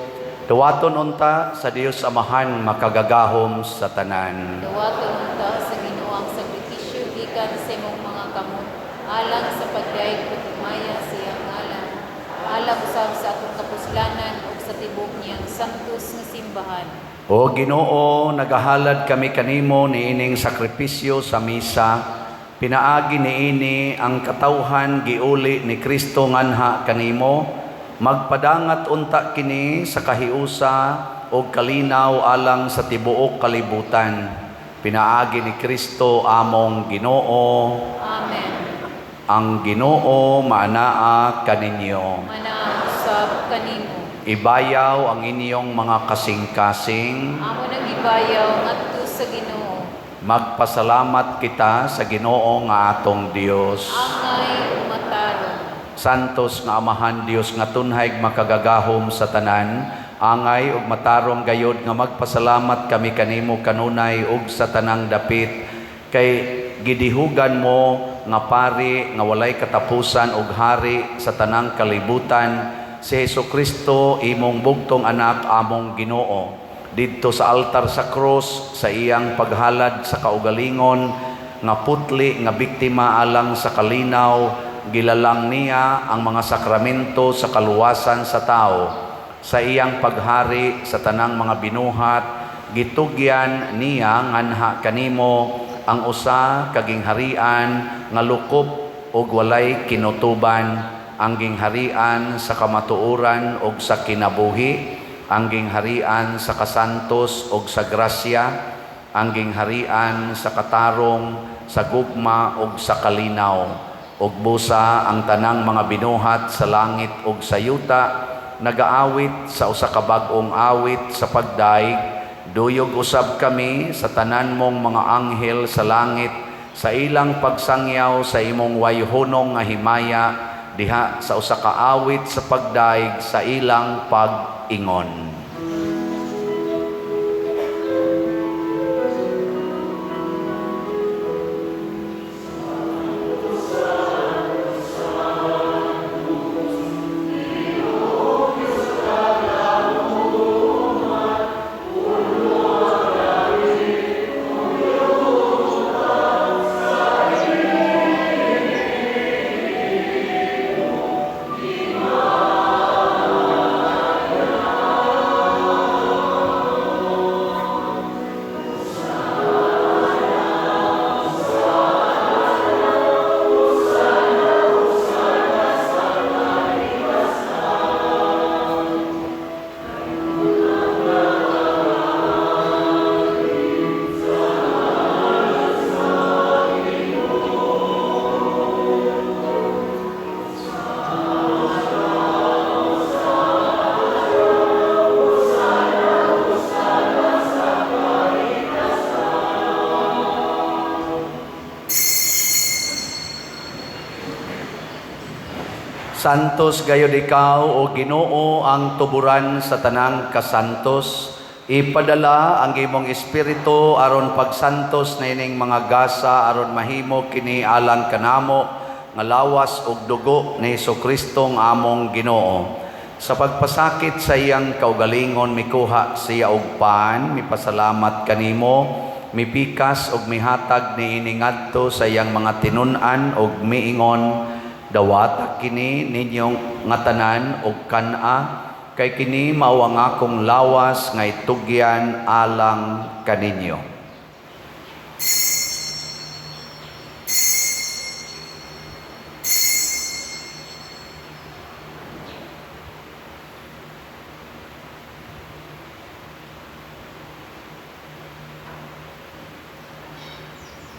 duwaton unta sa Dios Amahan makagagahom sa tanan. Dawaton unta sa Ginoo ang sakripisyo gikan sa imong mga kamot alang sa pagdayeg pagmaya sa iyang ngalan. Alang usab sa atong kapuslanan ug sa tibok niyang santos nga simbahan. O Ginoo, nagahalad kami kanimo niining sakripisyo sa misa. Pinaagi niini ang katawhan giuli ni Kristo nganha kanimo. Magpadangat unta kini sa kahiusa o kalinaw alang sa tibuok kalibutan. Pinaagi ni Kristo among Ginoo. Amen. Ang Ginoo maanaa kaninyo. Manaang usab kanimo. Ibayaw ang inyong mga kasing-kasing. Amo nang ibayaw ngadto sa Ginoo. Magpasalamat kita sa Ginoo nga atong Dios. Angay umatarong. Santos nga Amahan Dios nga tunhay makagagahom sa tanan, angay ug matarong gayod nga magpasalamat kami kanimo kanunay ug sa tanang dapit kay gidihugan mo nga pari nga walay katapusan ug hari sa tanang kalibutan si Hesukristo imong bugtong anak among Ginoo. Didto sa altar sa krus sa iyang paghalad sa kaugalingon nga putli nga biktima alang sa kalinaw, gilalang niya ang mga sakramento sa kaluwasan sa tao. Sa iyang paghari sa tanang mga binuhat, gitugyan niya nganha kanimo ang usa kaging harian nga lukop ug walay kinutuban, ang gingharian sa kamatuoran ug sa kinabuhi, ang gingharian sa kasantos ug sa grasya, ang gingharian sa katarong, sa gugma ug sa kalinaw, ug busa ang tanang mga binuhat sa langit ug sa yuta, nagaawit sa usa ka bag-ong awit sa pagdaig, duyog usab kami sa tanan mong mga anghel sa langit, sa ilang pagsangyaw sa imong wayhonong nga himaya, diha sa usa ka awit sa pagdaig sa ilang pag-ingon. Santos gayud ikaw o Ginoo ang tuburan sa tanang kasantos. Ipadala ang imong espiritu aron pagsantos na ining mga gasa aron mahimo kini alang kanamo nga lawas ug dugo ni Hesukristo nga among Ginoo. Sa pagpasakit sa iyang kaugalingon mikuha siya og paan, mipasalamat kanimo, mipikas ug mihatag niini ngadto sa iyang mga tinun-an ug miingon, dawata kini ninyong nga tanan og kana, kay kini mao ang akong lawas nga itugyan alang kaninyo.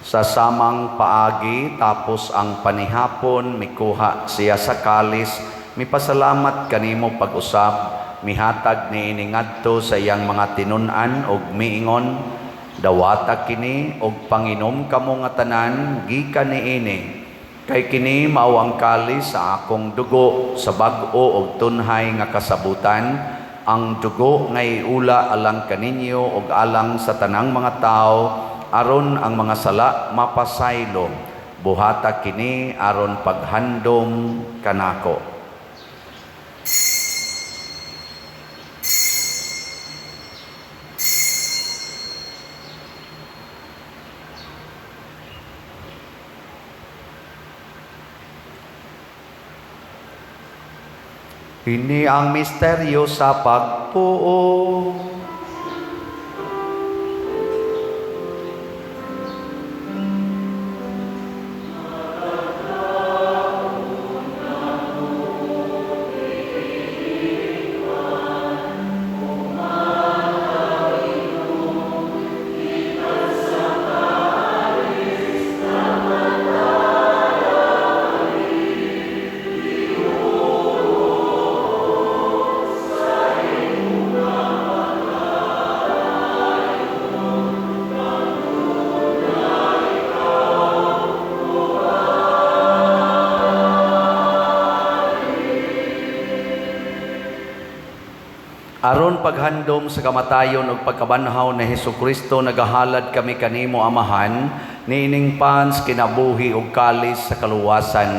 Sa samang paagi tapos ang panihapon mikuha siya sa kalis, mipasalamat kanimo pag-usab, mihatag niini ngadto sa iyang mga tinun-an ug miingon, dawata kini og panginom kamo nga tanan gikan niini, kay kini mao ang kalis sa akong dugo sa bag-o ug tunhay nga kasabutan, ang dugo nga iula alang kaninyo ug alang sa tanang mga tao, aron ang mga sala mapasaylo. Buhata kini aron paghandom kanako. Ini ang misteryo sa pagpuo. Aron paghandom sa kamatayon ug pagkabanhaw ni Hesukristo, nagahalad kami kanimo Amahan, niining pans kinabuhi ug kalis sa kaluwasan.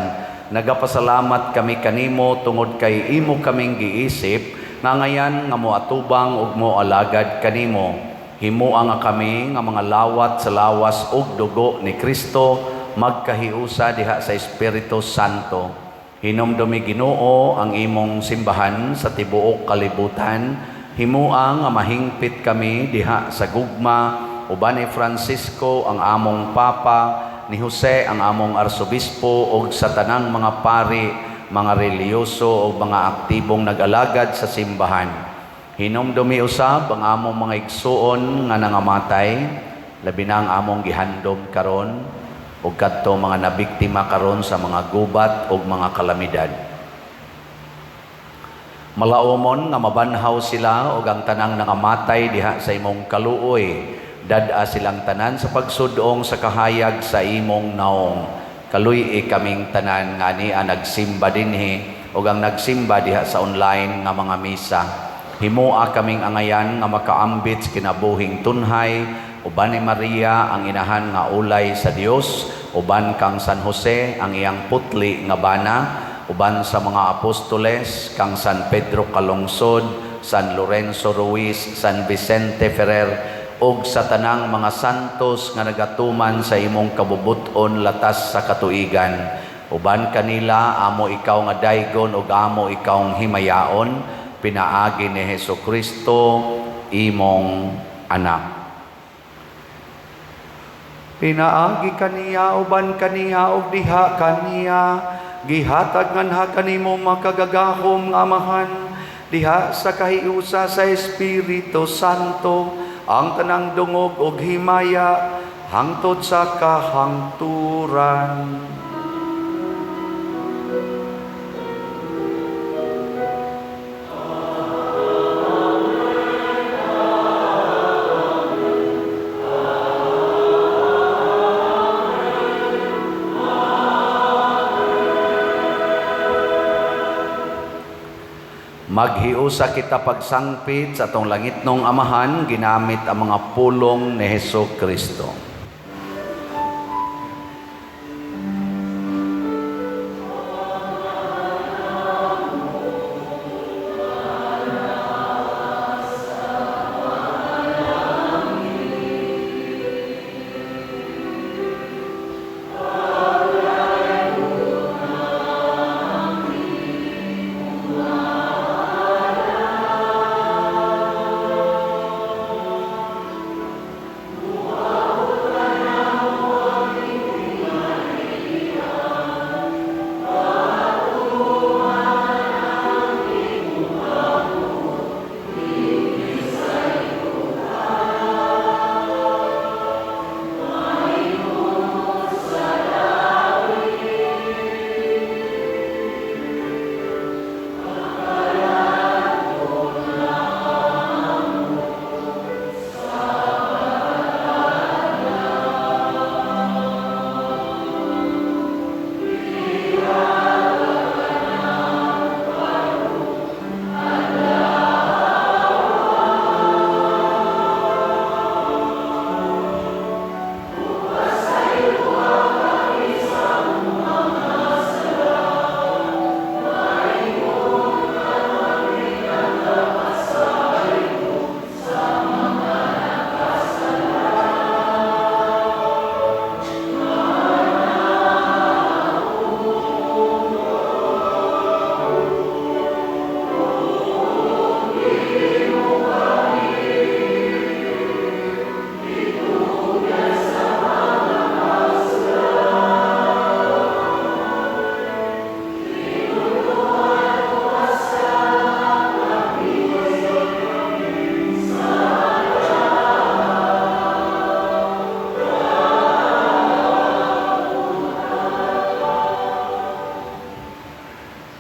Nagapasalamat kami kanimo tungod kay imo kaming giisip nga ngayan nga moatubang ug moalagad kanimo. Himuang nga kami nga mga lawat sa lawas ug dugo ni Kristo magkahiusa diha sa Espiritu Santo. Hinumdumi Ginoo ang imong simbahan sa tibuok kalibutan. Himuang nga mahingpit kami diha sa gugma, uban ni Francisco ang among Papa, ni Jose ang among Arsobispo, ug sa tanang mga pari, mga reliyoso ug mga aktibong nag-alagad sa simbahan. Hinumdumi usab ang among mga igsuon nga nangamatay, labi na ang among gihandom karon, ug kadto mga nabiktima karon sa mga gubat ug mga kalamidad. Malaumon nga mabanhaw sila ug ang tanang nangamatay diha sa imong kaluoy. Dad-a silang tanan sa pagsudong sa kahayag sa imong naong. Kaluy kaming tanan nga niya nagsimba dinhi ug ang nagsimba diha sa online nga mga misa. Himoa kaming angayan nga makaambit sa kinabuhing tunhay, uban ni Maria ang inahan nga ulay sa Dios, uban kang San Jose ang iyang putli nga bana, uban sa mga apostoles kang San Pedro Calungsod, San Lorenzo Ruiz, San Vicente Ferrer, ug sa tanang mga santos nga nagatuman sa imong kabubuton latas sa katuigan. Uban kanila amo ikaw nga daygon ug amo ikaw himayaon, pinaagi ni Hesukristo imong anak. Pinaagi kaniya uban kaniya ug diha kaniya, gihatag nganha kanimo makagagahom nga Amahan, diha sa kahiusa sa Espiritu Santo, ang tanang dungog ug himaya hangtod sa kahangturan. Maghiusa kita pagsangpit sa atong langitnong Amahan ginamit ang mga pulong ni Hesukristo.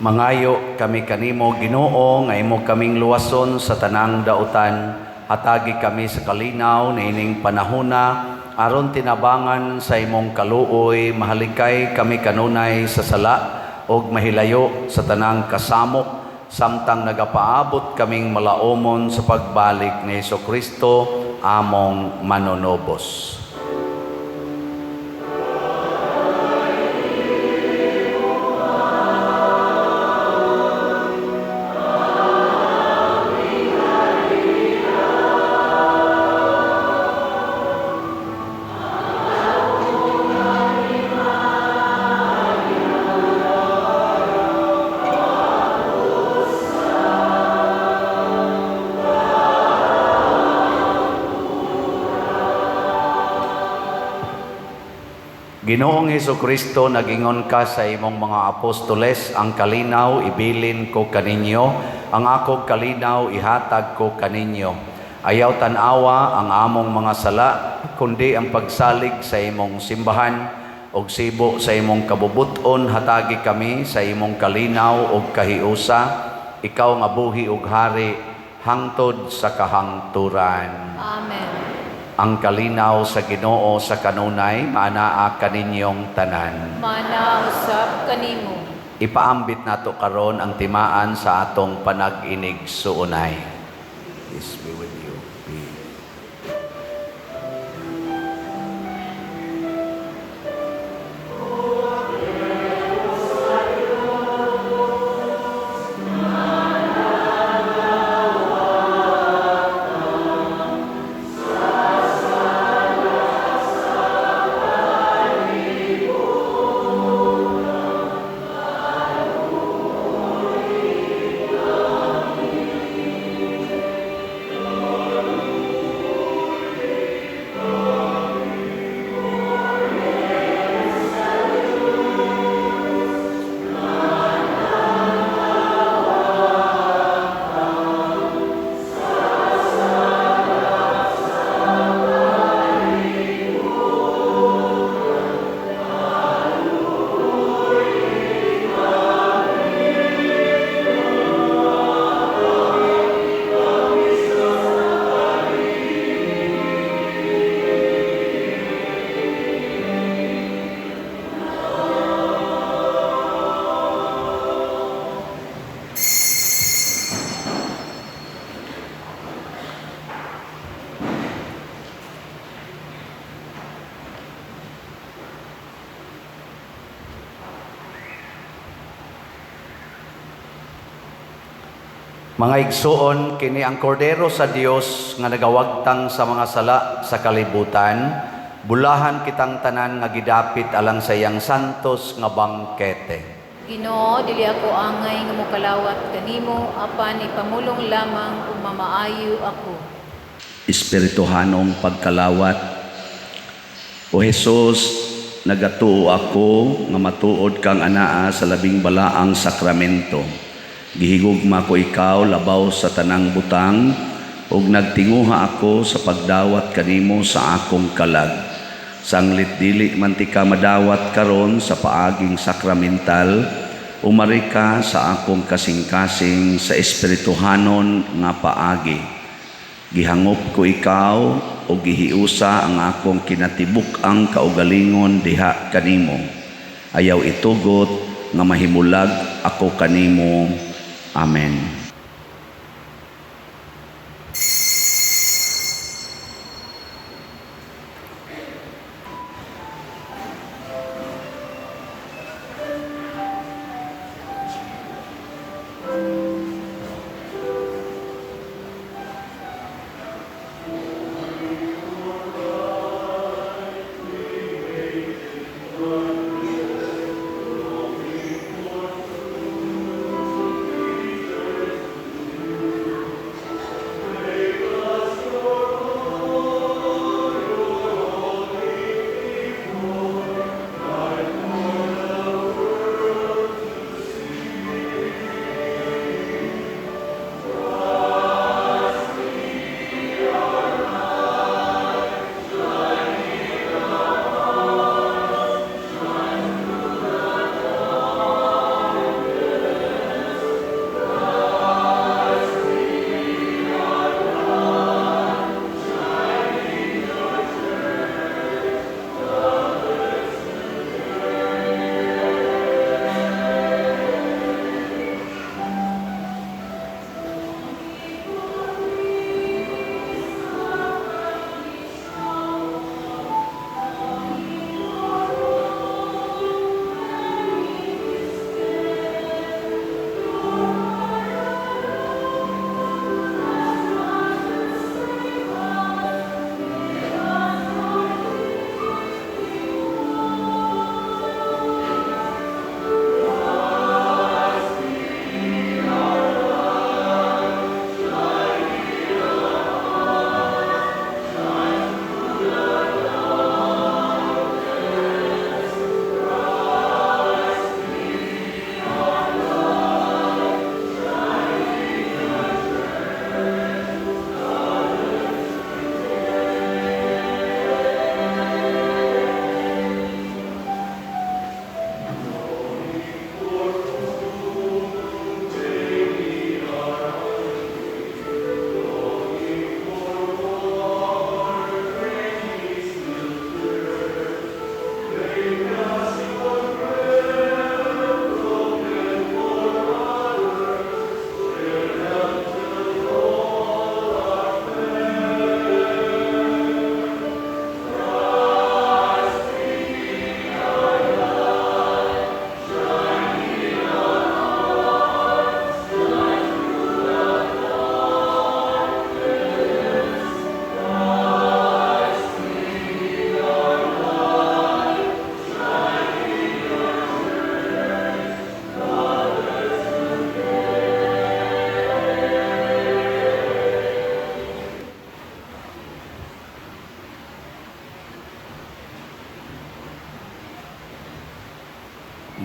Mangayo kami kanimo Ginoo nga imo kaming luwason sa tanang dautan, hatagi kami sa kalinaw niining panahona aron tinabangan sa imong kaluoy, mahalikay kami kanunay sa sala og mahilayo sa tanang kasamok samtang nagapaabot kaming malaomon sa pagbalik ni Jesucristo among manonobos. Ginoong Hesukristo, nagingon ka sa imong mga apostoles, ang kalinaw ibilin ko kaninyo, ang akong kalinaw ihatag ko kaninyo. Ayaw tanawa ang among mga sala, kundi ang pagsalig sa imong simbahan, og sibo sa imong kabubuton, hatagi kami sa imong kalinaw og kahiusa, ikaw nga buhi ug hari, hangtod sa kahangturan. Amen. Ang kalinaw sa Ginoo sa kanunay, maanaa kaninyong tanan. Mana usab kanimo. Ipaambit nato karon ang timaan sa atong panag-inig suunay. Peace be with you. Peace. Mga igsuon, kini ang kordero sa Dios nga nagawagtang sa mga sala sa kalibutan, bulahan kitang tanan nga gidapit alang sa iyang santos nga bangkete. Ginoo, dili ako angay nga mokalawat kanimo, apan ipamulong lamang kung mamaayo ako. Espirituhanong pagkalawat, O Jesus, nagatuo ako nga matuod kang anaa sa labing balaang sakramento. Gihigugma ko ikaw labaw sa tanang butang, ug nagtinguha ako sa pagdawat kanimo sa akong kalag. Sanglit dili man ti ka madawat karon sa paaging sakramental, umari ka sa akong kasing-kasing sa espirituhanon nga paagi. Gihangop ko ikaw o gihiusa ang akong kinatibuk ang kaugalingon diha kanimo. Ayaw itugot nga mahimulag ako kanimo. Amen.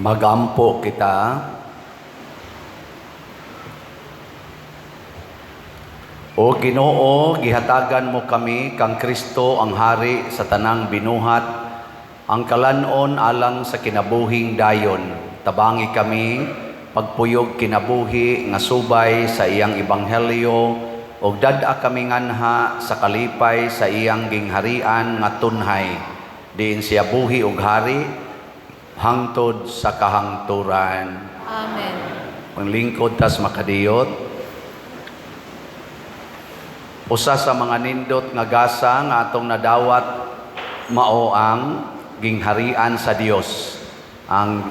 Magampo kita. O Ginoo, gihatagan mo kami kang Kristo ang hari sa tanang binuhat, ang kalanon alang sa kinabuhing dayon. Tabangi kami pagpuyog kinabuhi nga subay sa iyang ebanghelyo, ug dad-a kami nganha sa kalipay sa iyang gingharian nga tunhay. Diin siya buhi ug hari hangtod sa kahangturan. Amen. Panglingkod tas makadiyot. Usa sa mga nindot nga gasa nga atong nadawat mao ang gingharian sa Dios. Ang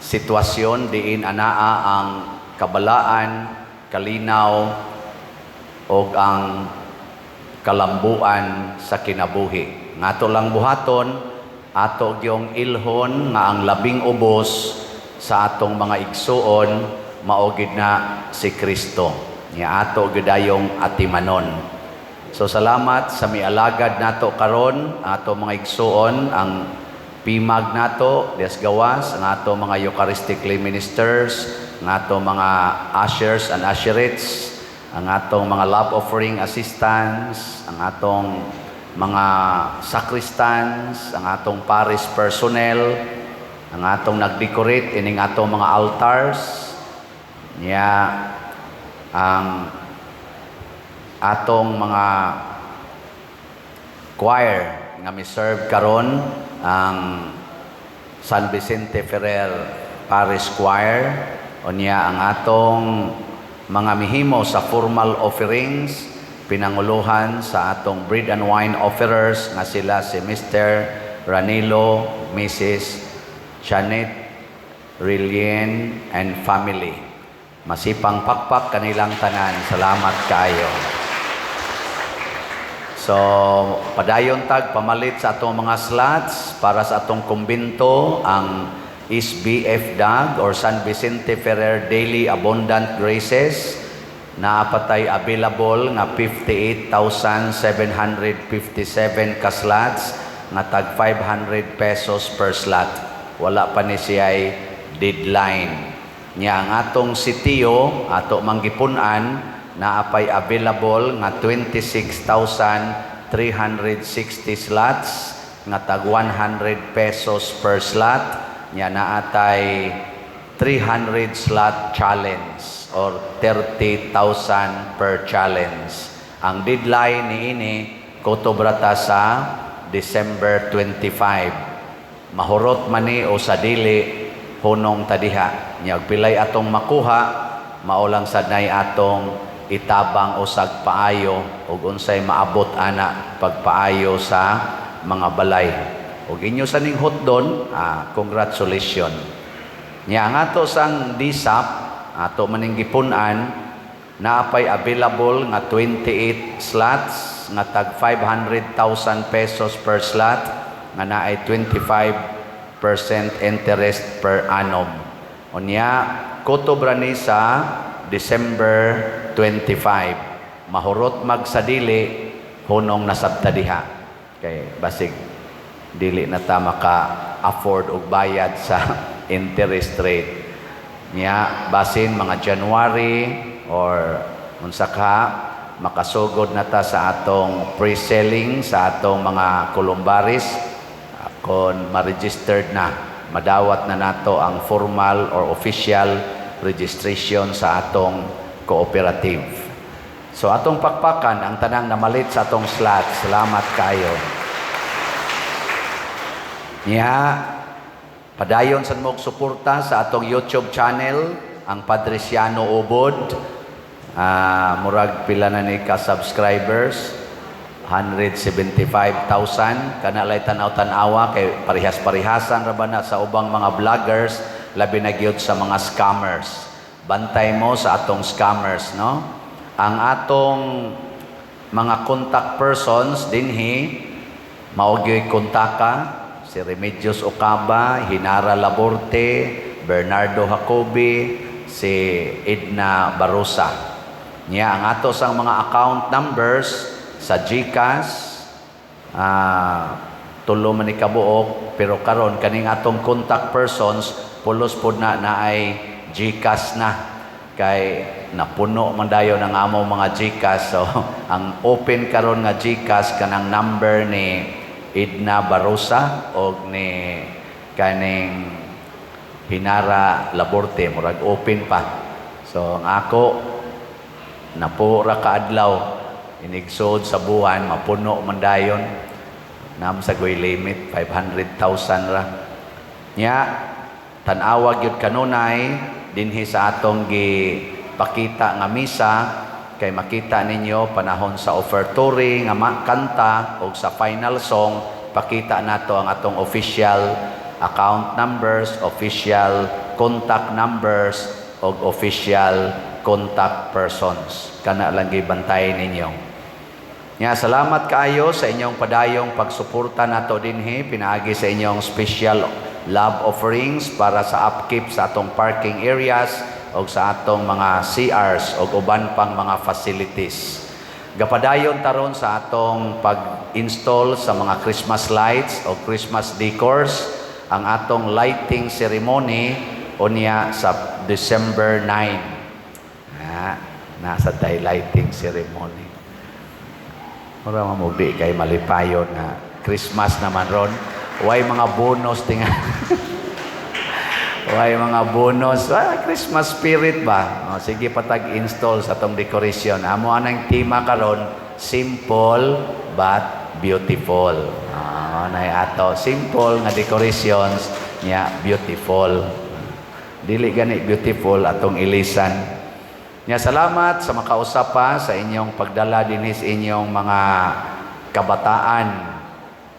sitwasyon diin anaa ang kabalaan, kalinaw o ang kalambuan sa kinabuhi. Ngato lang buhaton, ato gyong ilhon nga ang labing ubos sa atong mga igsuon maugid na si Kristo. Nga ato gidayong atimanon. So salamat sa mialagad nato karon, ato mga igsuon, ang pimag nato, des gawas, ang ato mga Eucharistically ministers, ang ato mga ushers and usherettes, ang atong mga love offering assistants, ang atong mga sacristans, ang atong parish personnel, ang atong nag-decorate ining atong mga altars, niya ang atong mga choir nga mi-serve karon, ang San Vicente Ferrer Parish Choir, unya ang atong mga mihimo sa formal offerings, pinanguluhan sa atong bread and wine offerers nga sila si Mr. Ranilo, Mrs. Janet Rilien and family. Masipang pakpak kanilang tanan. Salamat kaayo. So, padayon tag pamalit sa atong mga slots para sa atong kumbinto, ang SBF DAG or San Vicente Ferrer Daily Abundant Graces na patay available nga 58,757 ka slots nga tag 500 pesos per slot. Wala pa ni siya'y deadline. Nya ang atong sitiyo, ato manggipunan, naapay available nga 26,360 slots nga tag 100 pesos per slot. Nya naatay 300 slot challenge or 30,000 per challenge. Ang deadline niini kotobrata sa December 25. Mahurot man ni o sa dili hunong tadiha. Nya pilay atong makuha, maulang sadnay atong itabang usag paayo ug unsay maabot ana pagpaayo sa mga balay. Ug inyo sa ning hotdon, congratulations. Nya ang ato sang DSAP, ato maning gipunan, naapay available nga 28 slots nga tag 500,000 pesos per slot nga naay 25% interest per annum. Unya kotobra ni sa December 25. Mahurot magsadili hunong nasabtadiha. Kay basig dili na ta maka-afford og bayad sa interest rate. Nya basin mga January or unsa ka makasugod na ta sa atong pre-selling sa atong mga columbaris kon ma-registered na, madawat na nato ang formal or official registration sa atong cooperative. So atong pakpakan ang tanang namalit sa atong slot. Salamat kayo. Nya padayon sa mong suporta sa atong YouTube channel, ang Padresiano Ubod. Murag pila na ni ka-subscribers. 175,000. Kanalay tanaw-tanawa kay parihas-parihasan ra ba na sa ubang mga vloggers, labi na gyud sa mga scammers. Bantay mo sa atong scammers, no? Ang atong mga contact persons dinhi mao gyud kontaka si Remedios Ocaba, Hinara Laborte, Bernardo Jacobi, si Edna Barosa. Nya ang ato sang mga account numbers sa GCash, tulo man ni kabuok, pero karon kaning atong contact persons pulos po na ay GCash na. Kay napuno man dayon ang amo mga GCash. So, ang open karon nga GCash kanang number ni Edna Barosa o ni kaning Hinara Laborte, murag open pa. So, ang ako, napura kaadlaw, inigsod sa buwan, mapuno man dayon. Nam sa goy limit, 500,000 ra. Nya, tanawag yun kanunay, dinhi sa atong gipakita nga misa, kay makita ninyo panahon sa offertory nga kanta o sa final song, pakita nato ang atong official account numbers, official contact numbers, o official contact persons. Kana lang gibantayan ninyo. Nga, salamat kaayo sa inyong padayong pagsuporta nato dinhi, pinaagi sa inyong special love offerings para sa upkeep sa atong parking areas o sa atong mga CRs o uban pang mga facilities. Gapadayon taron sa atong pag-install sa mga Christmas lights o Christmas decors, ang atong lighting ceremony unya sa December 9. Nasa tayo lighting ceremony. Mura mamugdi kay malipayon na Christmas naman ron. Way mga bonus tinga. Way mga bonus. Christmas spirit ba? O, sige patag-install sa tong decoration. Amo anang tema karon, simple but beautiful. Nay ato simple nga decorations nya beautiful. Dili gani beautiful atong ilisan. Nya salamat sa makausap pa sa inyong pagdala dinhi sa inyong mga kabataan,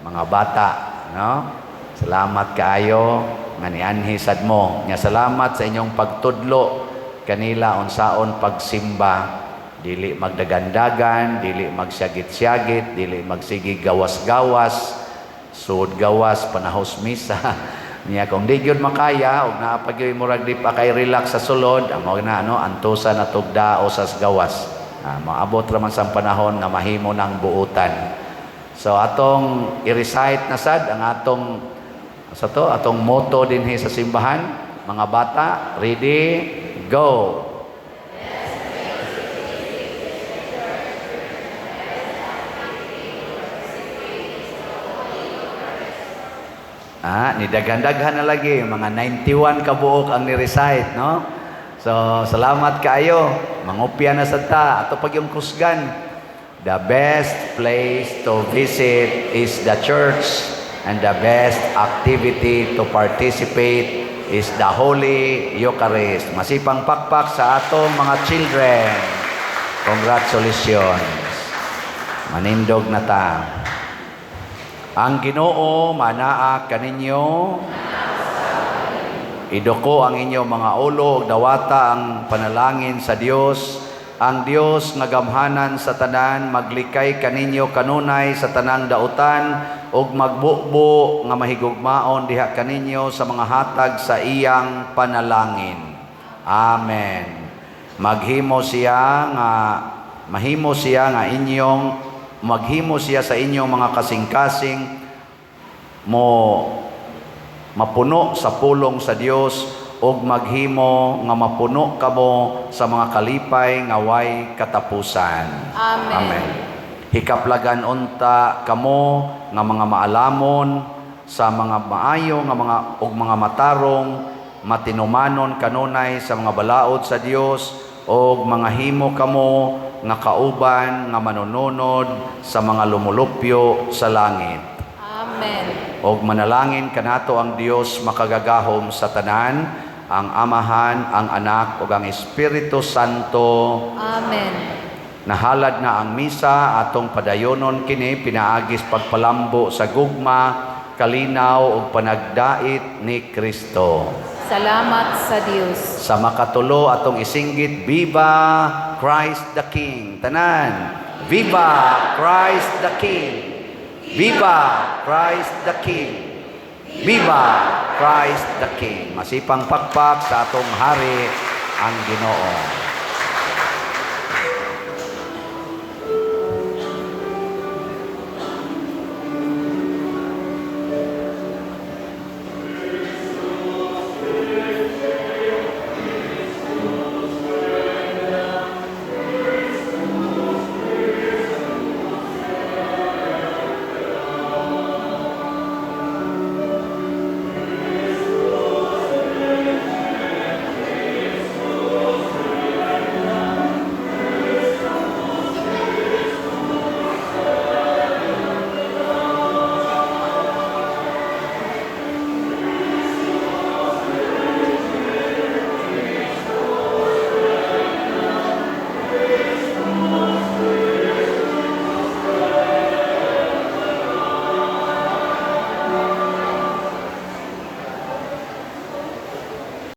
mga bata, no? Salamat kaayo nga nianhi sad mo. Nya salamat sa inyong pagtudlo kanila unsaon pagsimba. Dili magdagandagan, dili magsyagit-syagit, dili magsigi gawas-gawas, sud gawas panahos misa. Niya kung di gyud makaya og naapagyoy murag di pa kay relax sa sulod, amo na antusa na tugda o sa gawas. Maabot ra man sang panahon nga mahimo ng buutan. So atong i-recite na sad ang atong motto dinhi sa simbahan. Mga bata, ready, go. Nidaghan-daghan na lagi. Mga 91 kabuok ang ni-recite, no? So, salamat kaayo. Mangupya na sa ta. Ato pag yung kusgan. The best place to visit is the church. And the best activity to participate is the Holy Eucharist. Masipang pakpak sa atong mga children. Congratulations. Manindog na ta. Ang Ginoo manaa kaninyo, idoko ang inyong mga ulo, ug dawata ang panalangin sa Dios. Ang Dios nga gamhanan sa tanan, maglikay kaninyo kanunay sa tanang dautan, ug magbubo nga mahigugmaon diha kaninyo sa mga hatag sa iyang panalangin. Amen. Maghimo siya sa inyong mga kasing-kasing mo mapuno sa pulong sa Dios ug maghimo nga mapuno kamo sa mga kalipay nga way katapusan. Amen. Amen. Hikaplagan unta kamo nga mga maalamon sa mga maayo nga mga matarong matinumanon kanunay sa mga balaod sa Dios ug mga himo kamo nga kauban nga manununod sa mga lumulupyo sa langit. Amen. Og manalangin kanato ang Dios makagagahom sa tanan, ang Amahan, ang Anak ug ang Espiritu Santo. Amen. Nahalad na ang misa, atong padayonon kini pinaagis pagpalambo sa gugma, kalinaw ug panagdait ni Kristo. Salamat sa Dios. Sa makatulo atong isinggit, Viva Christ the King. Tanan, Viva Christ the King. Viva Christ the King. Viva Christ the King. Masipang pakpak sa atong hari ang Ginoo.